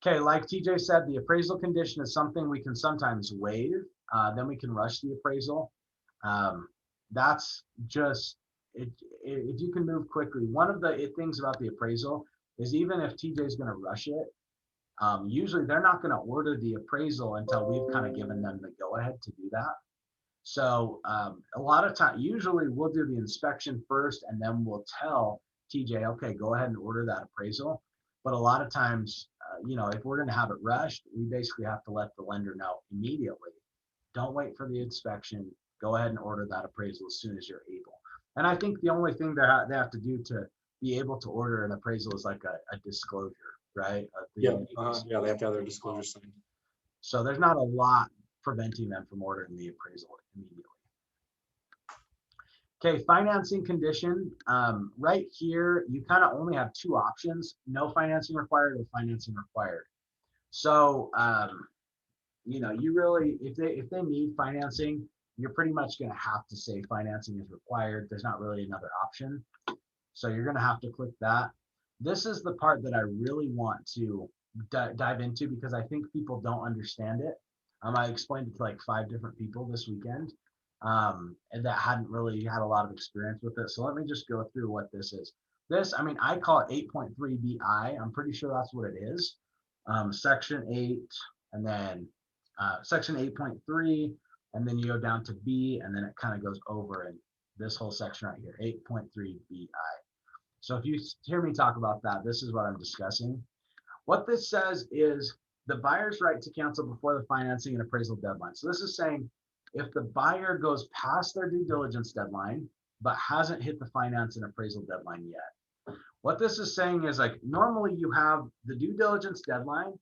Okay, like TJ said, the appraisal condition is something we can sometimes waive. Then we can rush the appraisal. That's just, if you can move quickly. One of the things about the appraisal is even if TJ is going to rush it, usually they're not going to order the appraisal until we've kind of given them the go ahead to do that. So a lot of time, usually we'll do the inspection first and then we'll tell TJ, okay, go ahead and order that appraisal. But a lot of times, if we're going to have it rushed, we basically have to let the lender know immediately. Don't wait for the inspection. Go ahead and order that appraisal as soon as you're able. And I think the only thing they have to do to be able to order an appraisal is like a disclosure, right? Yeah, yeah, they have to have their disclosure signed. So there's not a lot preventing them from ordering the appraisal immediately. Okay, financing condition. Right here, you kind of only have two options: no financing required or financing required. So, you really, if they need financing, you're pretty much going to have to say financing is required. There's not really another option. So you're going to have to click that. This is the part that I really want to dive into because I think people don't understand it. I explained it to like 5 different people this weekend, and that hadn't really had a lot of experience with it. So let me just go through what this is. This, I call it 8.3 BI. I'm pretty sure that's what it is. Section 8, and then section 8.3, and then you go down to B, and then it kind of goes over in this whole section right here, 8.3 BI. So if you hear me talk about that, this is what I'm discussing. What this says is the buyer's right to cancel before the financing and appraisal deadline. So this is saying if the buyer goes past their due diligence deadline, but hasn't hit the finance and appraisal deadline yet. What this is saying is like normally you have the due diligence deadline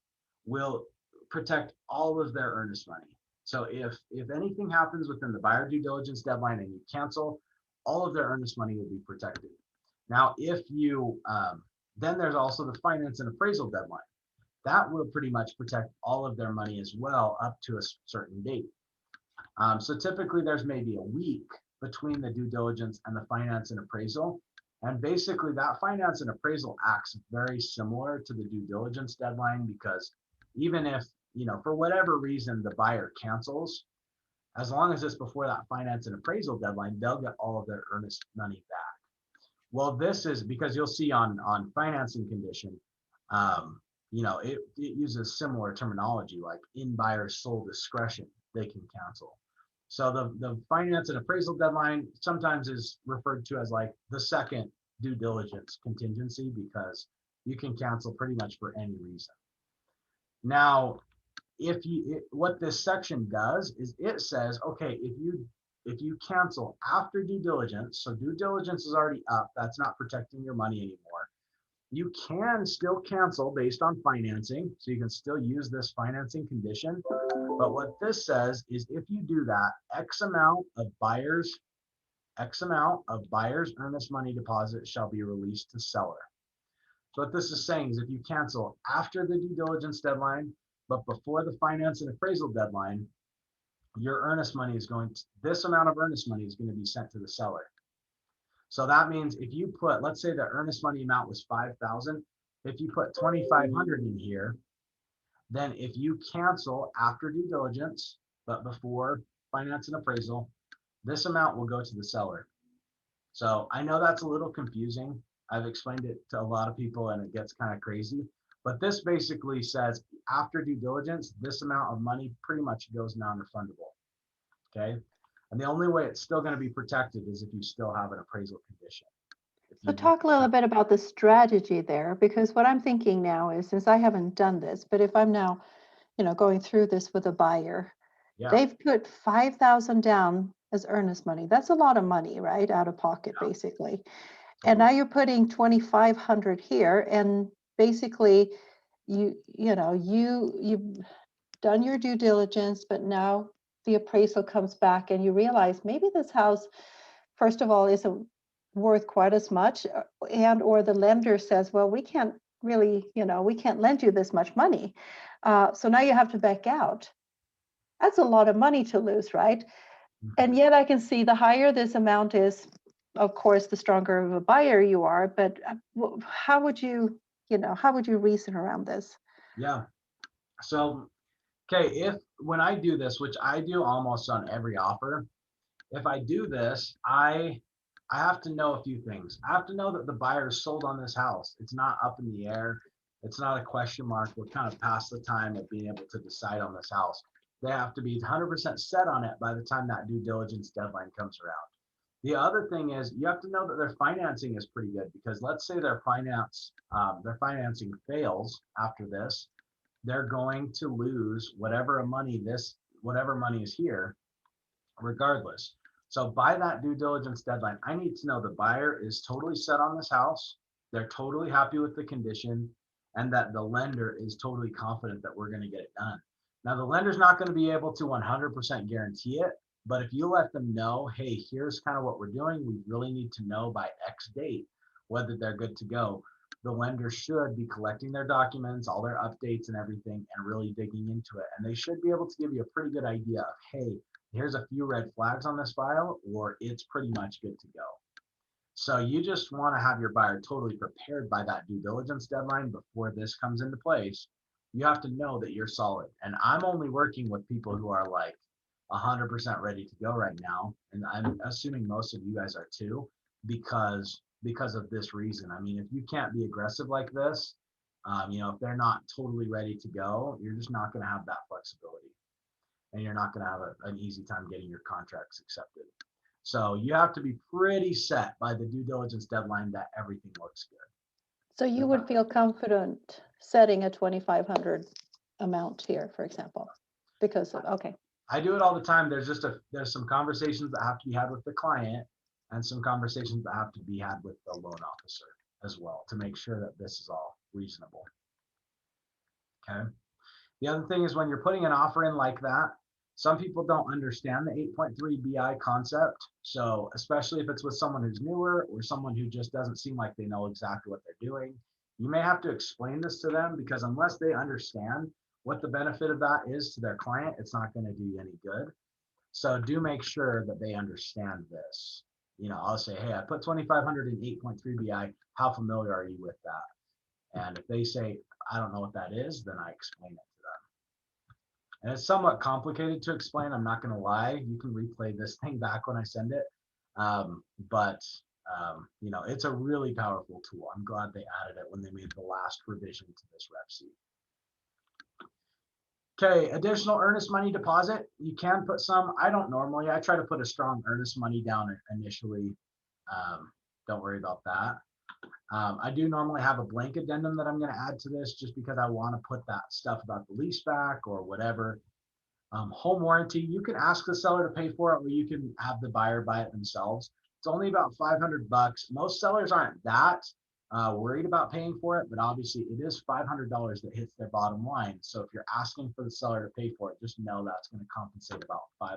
will protect all of their earnest money. So if anything happens within the buyer due diligence deadline and you cancel, all of their earnest money will be protected. Now, if you, then there's also the finance and appraisal deadline. That will pretty much protect all of their money as well up to a certain date. So typically there's maybe a week between the due diligence and the finance and appraisal. And basically that finance and appraisal acts very similar to the due diligence deadline because even if, for whatever reason the buyer cancels, as long as it's before that finance and appraisal deadline, they'll get all of their earnest money back. Well, this is because you'll see on financing condition, it uses similar terminology like in buyer's sole discretion, they can cancel. So the finance and appraisal deadline sometimes is referred to as like the second due diligence contingency because you can cancel pretty much for any reason. Now, what this section does is it says, okay, if you cancel after due diligence, so due diligence is already up, that's not protecting your money anymore. You can still cancel based on financing, so you can still use this financing condition. But what this says is if you do that, X amount of buyer's earnest money deposit shall be released to seller. So what this is saying is if you cancel after the due diligence deadline, but before the finance and appraisal deadline, your earnest money is this amount of earnest money is going to be sent to the seller. So that means if you put, let's say the earnest money amount was 5,000, if you put 2,500 in here, then if you cancel after due diligence, but before finance and appraisal, this amount will go to the seller. So I know that's a little confusing. I've explained it to a lot of people and it gets kind of crazy, but this basically says after due diligence, this amount of money pretty much goes non-refundable, okay? And the only way it's still going to be protected is if you still have an appraisal condition. So talk a little bit about the strategy there, because what I'm thinking now is, since I haven't done this, but if I'm now, going through this with a buyer, Yeah, they've put 5,000 down as earnest money. That's a lot of money, right? Out of pocket, Yeah. basically. And now totally. you're putting 2,500 here, and basically you've done your due diligence, but now the appraisal comes back and you realize maybe this house, first of all, isn't worth quite as much, and or the lender says, well, we can't really, we can't lend you this much money. So now you have to back out. That's a lot of money to lose, right? Mhm. And yet I can see the higher this amount is, of course, the stronger of a buyer you are, but how would you, how would you reason around this? Yeah. So, okay, if when I do this, which I do almost on every offer, if I do this, I have to know a few things. I have to know that the buyer is sold on this house. It's not up in the air. It's not a question mark. We're kind of past the time of being able to decide on this house. They have to be 100% set on it by the time that due diligence deadline comes around. The other thing is you have to know that their financing is pretty good, because let's say their financing fails after this, they're going to lose whatever money is here regardless. So by that due diligence deadline, I need to know the buyer is totally set on this house, they're totally happy with the condition, and that the lender is totally confident that we're going to get it done. Now, the lender's not going to be able to 100% guarantee it, but if you let them know, hey, here's kind of what we're doing, we really need to know by X date whether they're good to go. The lender should be collecting their documents, all their updates and everything, and really digging into it. And they should be able to give you a pretty good idea of, hey, here's a few red flags on this file, or it's pretty much good to go. So you just want to have your buyer totally prepared by that due diligence deadline before this comes into place. You have to know that you're solid. And I'm only working with people who are like 100% ready to go right now. And I'm assuming most of you guys are too, because of this reason. I mean, if you can't be aggressive like this, if they're not totally ready to go, you're just not going to have that flexibility, and you're not going to have an easy time getting your contracts accepted. So you have to be pretty set by the due diligence deadline that everything looks good. So you would feel confident setting a 2,500 amount here, for example, because of, okay. I do it all the time. There's some conversations that have to be had with the client, and some conversations that have to be had with the loan officer as well, to make sure that this is all reasonable. Okay. The other thing is, when you're putting an offer in like that, some people don't understand the 8.3 BI concept. So especially if it's with someone who's newer or someone who just doesn't seem like they know exactly what they're doing, you may have to explain this to them, because unless they understand what the benefit of that is to their client, it's not going to do you any good. So do make sure that they understand this. I'll say, hey, I put 2,500 in 8.3 BI. How familiar are you with that? And if they say, I don't know what that is, then I explain it to them. And it's somewhat complicated to explain. I'm not going to lie. You can replay this thing back when I send it. But it's a really powerful tool. I'm glad they added it when they made the last revision to this rep sheet. Okay, additional earnest money deposit. You can put some. I don't normally. I try to put a strong earnest money down initially. Don't worry about that. I do normally have a blank addendum that I'm going to add to this, just because I want to put that stuff about the lease back or whatever. Home warranty, you can ask the seller to pay for it, or you can have the buyer buy it themselves. It's only about $500. Most sellers aren't that worried about paying for it, but obviously it is $500 that hits their bottom line. So if you're asking for the seller to pay for it, just know that's going to compensate about $500.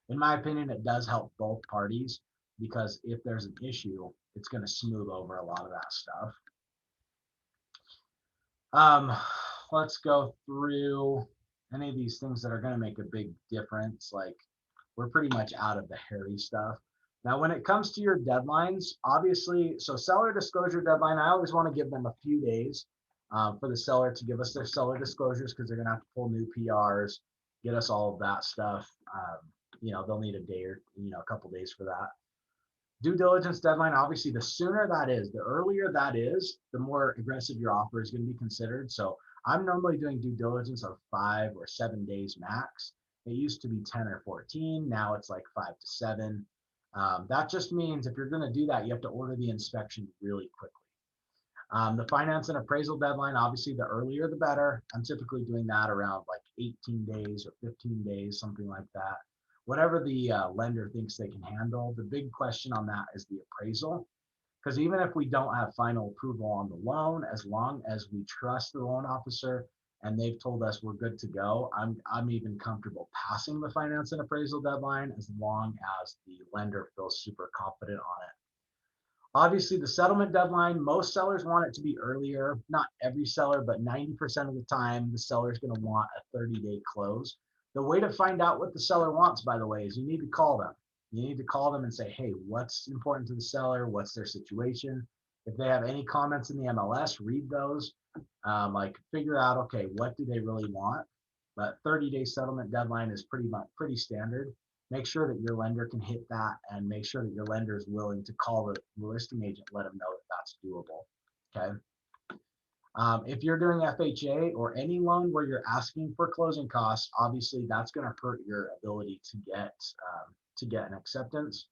In my opinion, it does help both parties, because if there's an issue, it's going to smooth over a lot of that stuff. Let's go through any of these things that are going to make a big difference. Like, we're pretty much out of the hairy stuff. Now, when it comes to your deadlines, obviously, so seller disclosure deadline, I always want to give them a few days for the seller to give us their seller disclosures, because they're going to have to pull new PRs, get us all of that stuff. They'll need a day or, a couple days for that. Due diligence deadline, obviously, the sooner that is, the earlier that is, the more aggressive your offer is going to be considered. So I'm normally doing due diligence of 5 or 7 days max. It used to be 10 or 14. Now it's like 5 to 7. That just means if you're going to do that, you have to order the inspection really quickly. The finance and appraisal deadline, obviously the earlier the better. I'm typically doing that around like 18 days or 15 days, something like that. Whatever the lender thinks they can handle. The big question on that is the appraisal. Because even if we don't have final approval on the loan, as long as we trust the loan officer and they've told us we're good to go, I'm even comfortable passing the finance and appraisal deadline as long as the lender feels super confident on it. Obviously, the settlement deadline, most sellers want it to be earlier. Not every seller, but 90% of the time, the seller is going to want a 30-day close. The way to find out what the seller wants, by the way, is you need to call them. You need to call them and say, hey, what's important to the seller? What's their situation? If they have any comments in the MLS, read those. Like figure out, okay, what do they really want? But 30-day settlement deadline is pretty standard. Make sure that your lender can hit that and make sure that your lender is willing to call the listing agent, let them know that that's doable. Okay. If you're doing FHA or any loan where you're asking for closing costs, obviously that's going to hurt your ability to get an acceptance.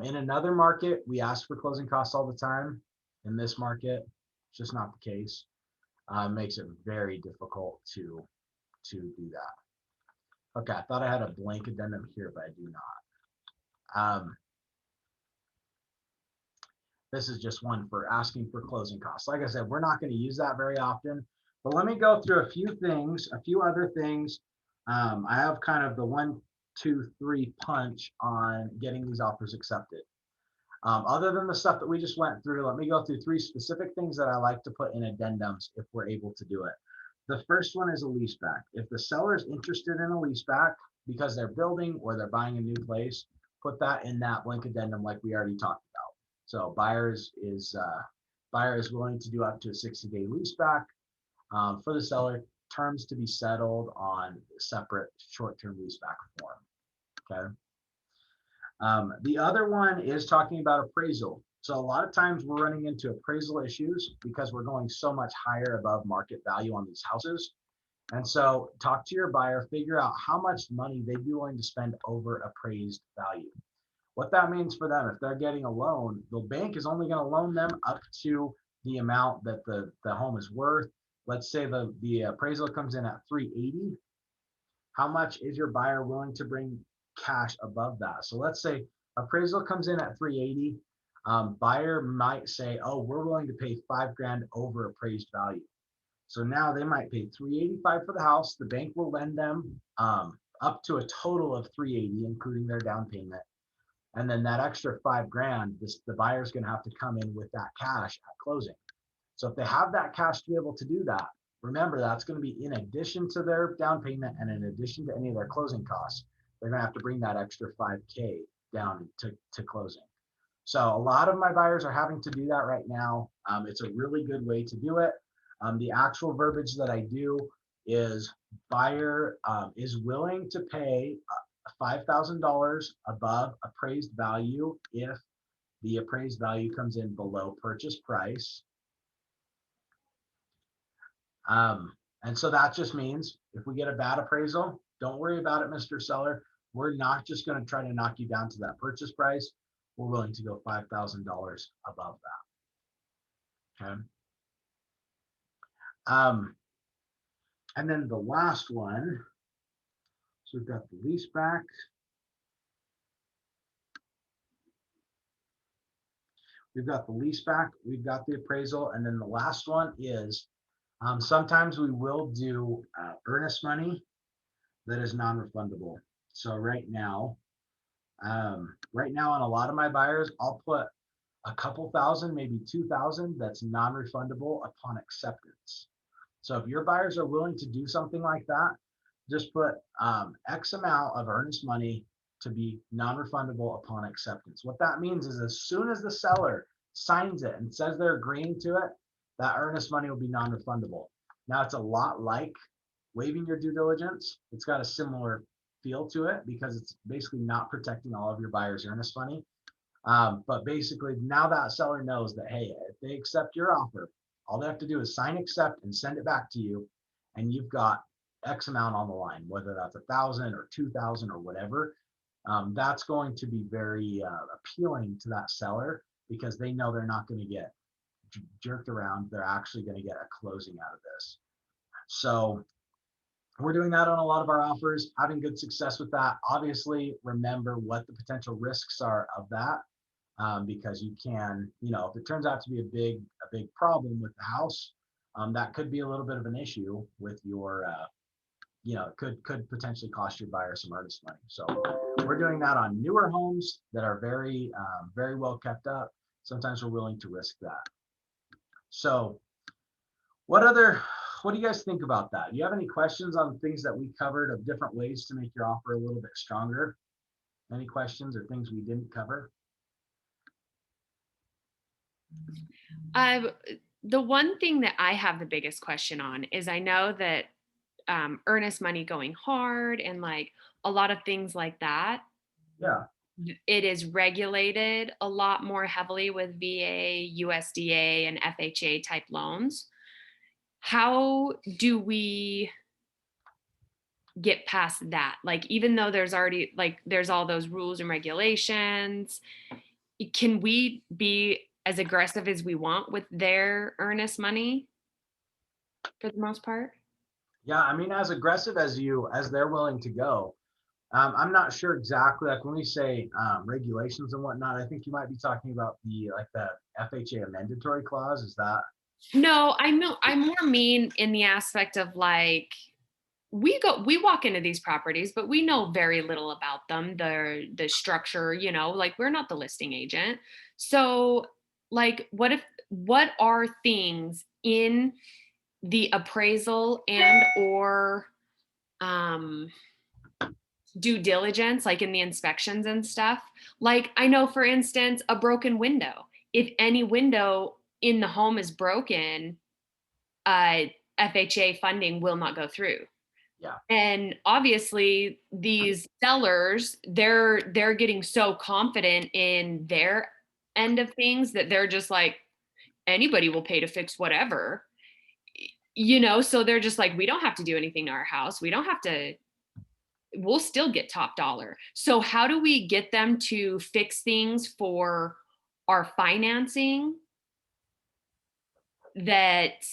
In another market, we ask for closing costs all the time. In this market, it's just not the case. Makes it very difficult to do that. Okay, I thought I had a blank addendum here, but I do not. This is just one for asking for closing costs. Like I said, we're not going to use that very often, but let me go through a few other things. I have kind of the 1, 2, 3 punch on getting these offers accepted. Other than the stuff that we just went through, let me go through 3 specific things that I like to put in addendums if we're able to do it. The first one is a leaseback. If the seller is interested in a leaseback because they're building or they're buying a new place, put that in that blank addendum like we already talked about. So buyer is willing to do up to a 60-day leaseback for the seller, terms to be settled on separate short-term leaseback form. Okay. The other one is talking about appraisal. So a lot of times we're running into appraisal issues because we're going so much higher above market value on these houses. And so talk to your buyer, figure out how much money they'd be willing to spend over appraised value. What that means for them, if they're getting a loan, the bank is only going to loan them up to the amount that the home is worth. Let's say the appraisal comes in at 380. How much is your buyer willing to bring cash above that? So let's say appraisal comes in at 380. Buyer might say, oh, we're willing to pay $5,000 over appraised value. So now they might pay 385 for the house. The bank will lend them up to a total of 380, including their down payment. And then that extra $5,000, the buyer's going to have to come in with that cash at closing. So if they have that cash to be able to do that, remember that's going to be in addition to their down payment and in addition to any of their closing costs. They're going to have to bring that extra $5,000 down to closing. So a lot of my buyers are having to do that right now. It's a really good way to do it. The actual verbiage that I do is buyer is willing to pay $5,000 above appraised value if the appraised value comes in below purchase price. And so that just means if we get a bad appraisal, don't worry about it, Mr. Seller. We're not just going to try to knock you down to that purchase price. We're willing to go $5,000 above that. Okay. And then the last one, so we've got the lease back. We've got the lease back, we've got the appraisal, and then the last one is sometimes we will do earnest money that is non-refundable. So right now on a lot of my buyers, I'll put a couple thousand, maybe 2,000 that's non-refundable upon acceptance. So if your buyers are willing to do something like that, just put X amount of earnest money to be non-refundable upon acceptance. What that means is as soon as the seller signs it and says they're agreeing to it, that earnest money will be non-refundable. Now it's a lot like waiving your due diligence. It's got a similar feel to it because it's basically not protecting all of your buyer's earnest money. But basically now that seller knows that, hey, if they accept your offer, all they have to do is sign accept and send it back to you. And you've got X amount on the line, whether that's 1,000 or 2,000 or whatever. that's going to be very appealing to that seller because they know they're not going to get jerked around. They're actually going to get a closing out of this. So we're doing that on a lot of our offers, having good success with that. Obviously, remember what the potential risks are of that, because you can, if it turns out to be a big problem with the house, that could be a little bit of an issue with your, it could potentially cost your buyer some earnest money. So we're doing that on newer homes that are very, very well kept up. Sometimes we're willing to risk that. So what do you guys think about that? Do you have any questions on things that we covered of different ways to make your offer a little bit stronger? Any questions or things we didn't cover? The one thing that I have the biggest question on is I know that earnest money going hard and like a lot of things like that, Yeah. it is regulated a lot more heavily with VA, USDA, and FHA type loans. How do we get past that? Like, even though there's already there's all those rules and regulations, can we be as aggressive as we want with their earnest money for the most part? Yeah, I mean, as aggressive as they're willing to go. I'm not sure exactly, like when we say regulations and whatnot, I think you might be talking about the FHA mandatory clause. Is that? No, I'm more mean in the aspect of like we walk into these properties, but we know very little about them, the structure, like we're not the listing agent. So like what are things in the appraisal and or due diligence, like in the inspections and stuff? Like I know, for instance, a broken window. If any window in the home is broken, FHA funding will not go through. Yeah. And obviously these sellers, they're getting so confident in their end of things that they're just like, anybody will pay to fix whatever, so they're just like, we don't have to do anything to our house. We don't have to, we'll still get top dollar. So how do we get them to fix things for our financing that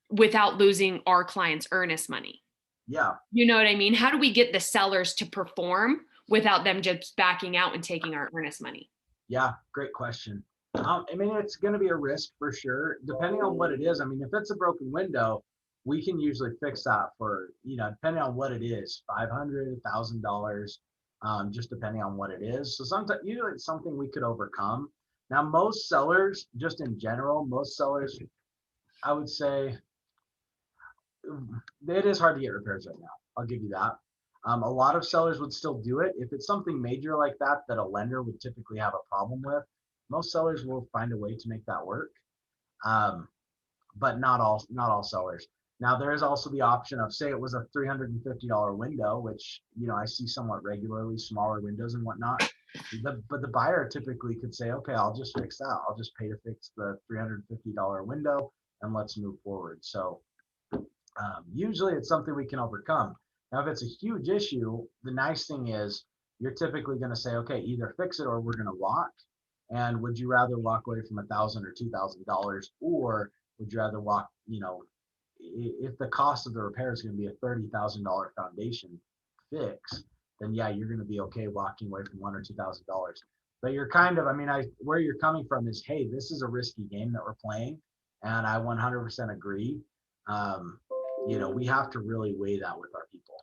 without losing our clients' earnest money? Yeah. You know what I mean? How do we get the sellers to perform without them just backing out and taking our earnest money? Yeah, great question. I mean, it's going to be a risk for sure, depending on what it is. I mean, if it's a broken window, we can usually fix that for, depending on what it is, $500, $1,000, just depending on what it is. So sometimes, usually it's something we could overcome. Now, most sellers, just in general, I would say it is hard to get repairs right now. I'll give you that. A lot of sellers would still do it. If it's something major like that a lender would typically have a problem with, most sellers will find a way to make that work. But not all sellers. Now, there is also the option of, say it was a $350 window, which, I see somewhat regularly, smaller windows and whatnot. But the buyer typically could say, okay, I'll just fix that. I'll just pay to fix the $350 window and let's move forward. So usually it's something we can overcome. Now, if it's a huge issue, the nice thing is you're typically going to say, okay, either fix it or we're going to walk. And would you rather walk away from $1,000 or $2,000, or would you rather walk, if the cost of the repair is going to be a $30,000 foundation fix, then yeah, you're going to be okay walking away from $1,000 or $2,000. But you're kind of, where you're coming from is, hey, this is a risky game that we're playing, and I 100% agree. We have to really weigh that with our people.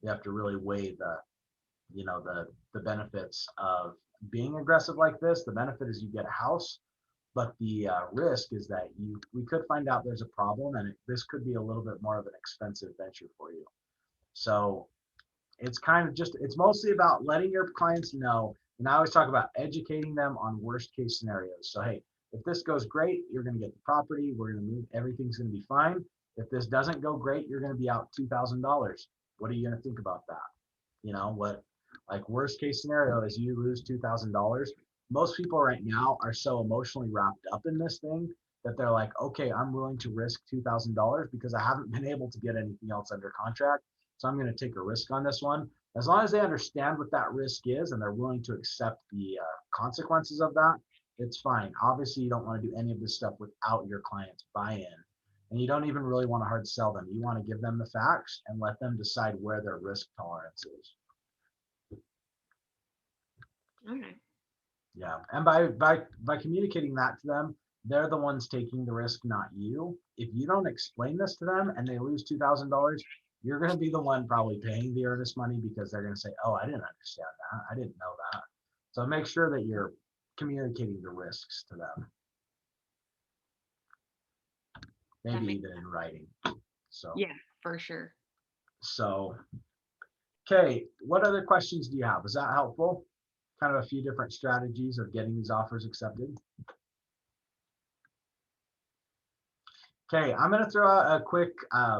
We have to really weigh the benefits of being aggressive like this. The benefit is you get a house, but the risk is that we could find out there's a problem, and this could be a little bit more of an expensive venture for you. So it's kind of it's mostly about letting your clients know. And I always talk about educating them on worst case scenarios. So, hey, if this goes great, you're going to get the property. We're going to move. Everything's going to be fine. If this doesn't go great, you're going to be out $2,000. What are you going to think about that? Like worst case scenario is you lose $2,000. Most people right now are so emotionally wrapped up in this thing that they're like, okay, I'm willing to risk $2,000 because I haven't been able to get anything else under contract. So I'm going to take a risk on this one. As long as they understand what that risk is and they're willing to accept the consequences of that, it's fine. Obviously, you don't want to do any of this stuff without your client's buy-in. And you don't even really want to hard sell them. You want to give them the facts and let them decide where their risk tolerance is. Okay. Yeah. And by communicating that to them, they're the ones taking the risk, not you. If you don't explain this to them and they lose $2,000, you're going to be the one probably paying the earnest money because they're going to say, oh, I didn't understand that. I didn't know that. So make sure that you're communicating the risks to them. Maybe makes even in writing. So, Yeah, for sure. so, okay. What other questions do you have? Is that helpful? Kind of a few different strategies of getting these offers accepted. Okay, I'm going to throw out a quick, I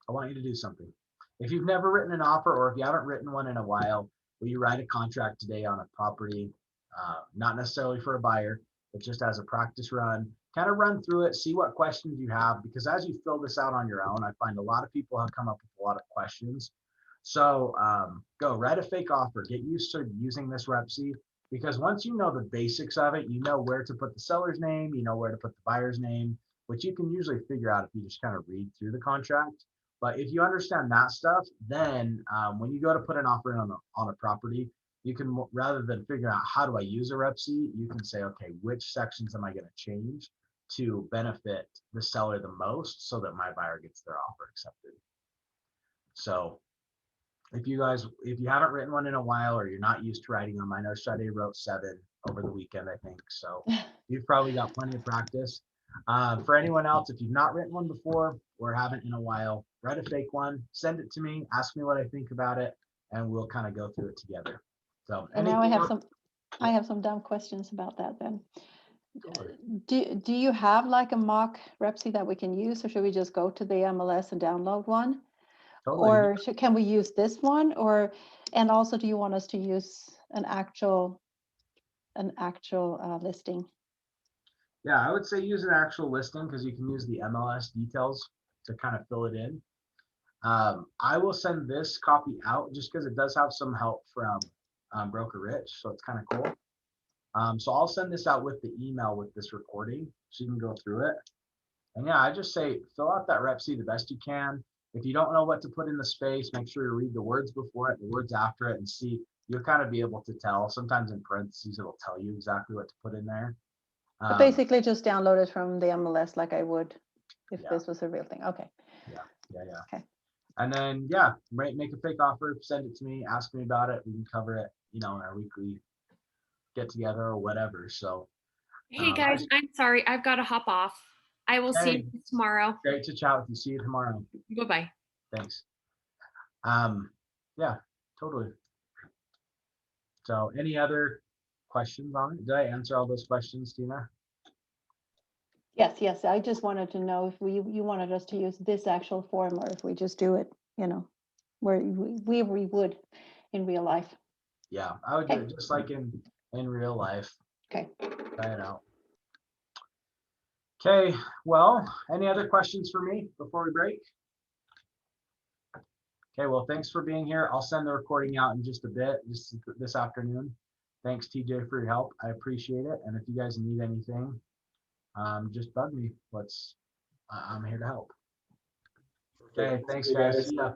want you to do something. If you've never written an offer or if you haven't written one in a while, will you write a contract today on a property, not necessarily for a buyer, but just as a practice run, kind of run through it, see what questions you have, because as you fill this out on your own, I find a lot of people have come up with a lot of questions. So go write a fake offer, get used to using this RepC, because once you know the basics of it, you know where to put the seller's name, you know where to put the buyer's name, which you can usually figure out if you just kind of read through the contract. But if you understand that stuff, then when you go to put an offer in on a property, you can, rather than figuring out how do I use a RepC, you can say, okay, which sections am I going to change to benefit the seller the most so that my buyer gets their offer accepted. So if you haven't written one in a while or you're not used to writing them, I know Sade wrote 7 over the weekend, I think. So you've probably got plenty of practice. For anyone else, if you've not written one before or haven't in a while, write a fake one, send it to me, ask me what I think about it, and we'll kind of go through it together. So And now anything I have some dumb questions about that then. else? Do you have like a mock RepC that we can use, or should we just go to the MLS and download one? Totally. Or can we use this one? And also, do you want us to use an actual listing? Yeah, I would say use an actual listing because you can use the MLS details to kind of fill it in. I will send this copy out just because it does have some help from Broker Rich, so it's kind of cool. So I'll send this out with the email with this recording so you can go through it. And yeah, I just say fill out that RepC the best you can. If you don't know what to put in the space, make sure you read the words before it, the words after it, and see. You'll kind of be able to tell. Sometimes in parentheses, it'll tell you exactly what to put in there. But basically, just download it from the MLS like I would if Yeah. this was a real thing. Okay. Yeah. Okay. And then, yeah, make a fake offer, send it to me, ask me about it. We can cover it, in our weekly get together or whatever. So, Hey guys, I'm sorry. I've got to hop off. I will see Hey. you tomorrow. great to chat with you. See you tomorrow. Bye-bye. Thanks. Yeah, totally. So any other questions on it? Did I answer all those questions, Tina? Yes. I just wanted to know if you wanted us to use this actual form or if we just do it, where we would in real life. Yeah, I would do Okay. it just like in real life. Okay. Try it out. Okay, well, any other questions for me before we break? Okay, well, thanks for being here. I'll send the recording out in just a bit, just this afternoon. Thanks, TJ, for your help. I appreciate it. And if you guys need anything, just bug me. I'm here to help. Okay, thanks, guys. See ya.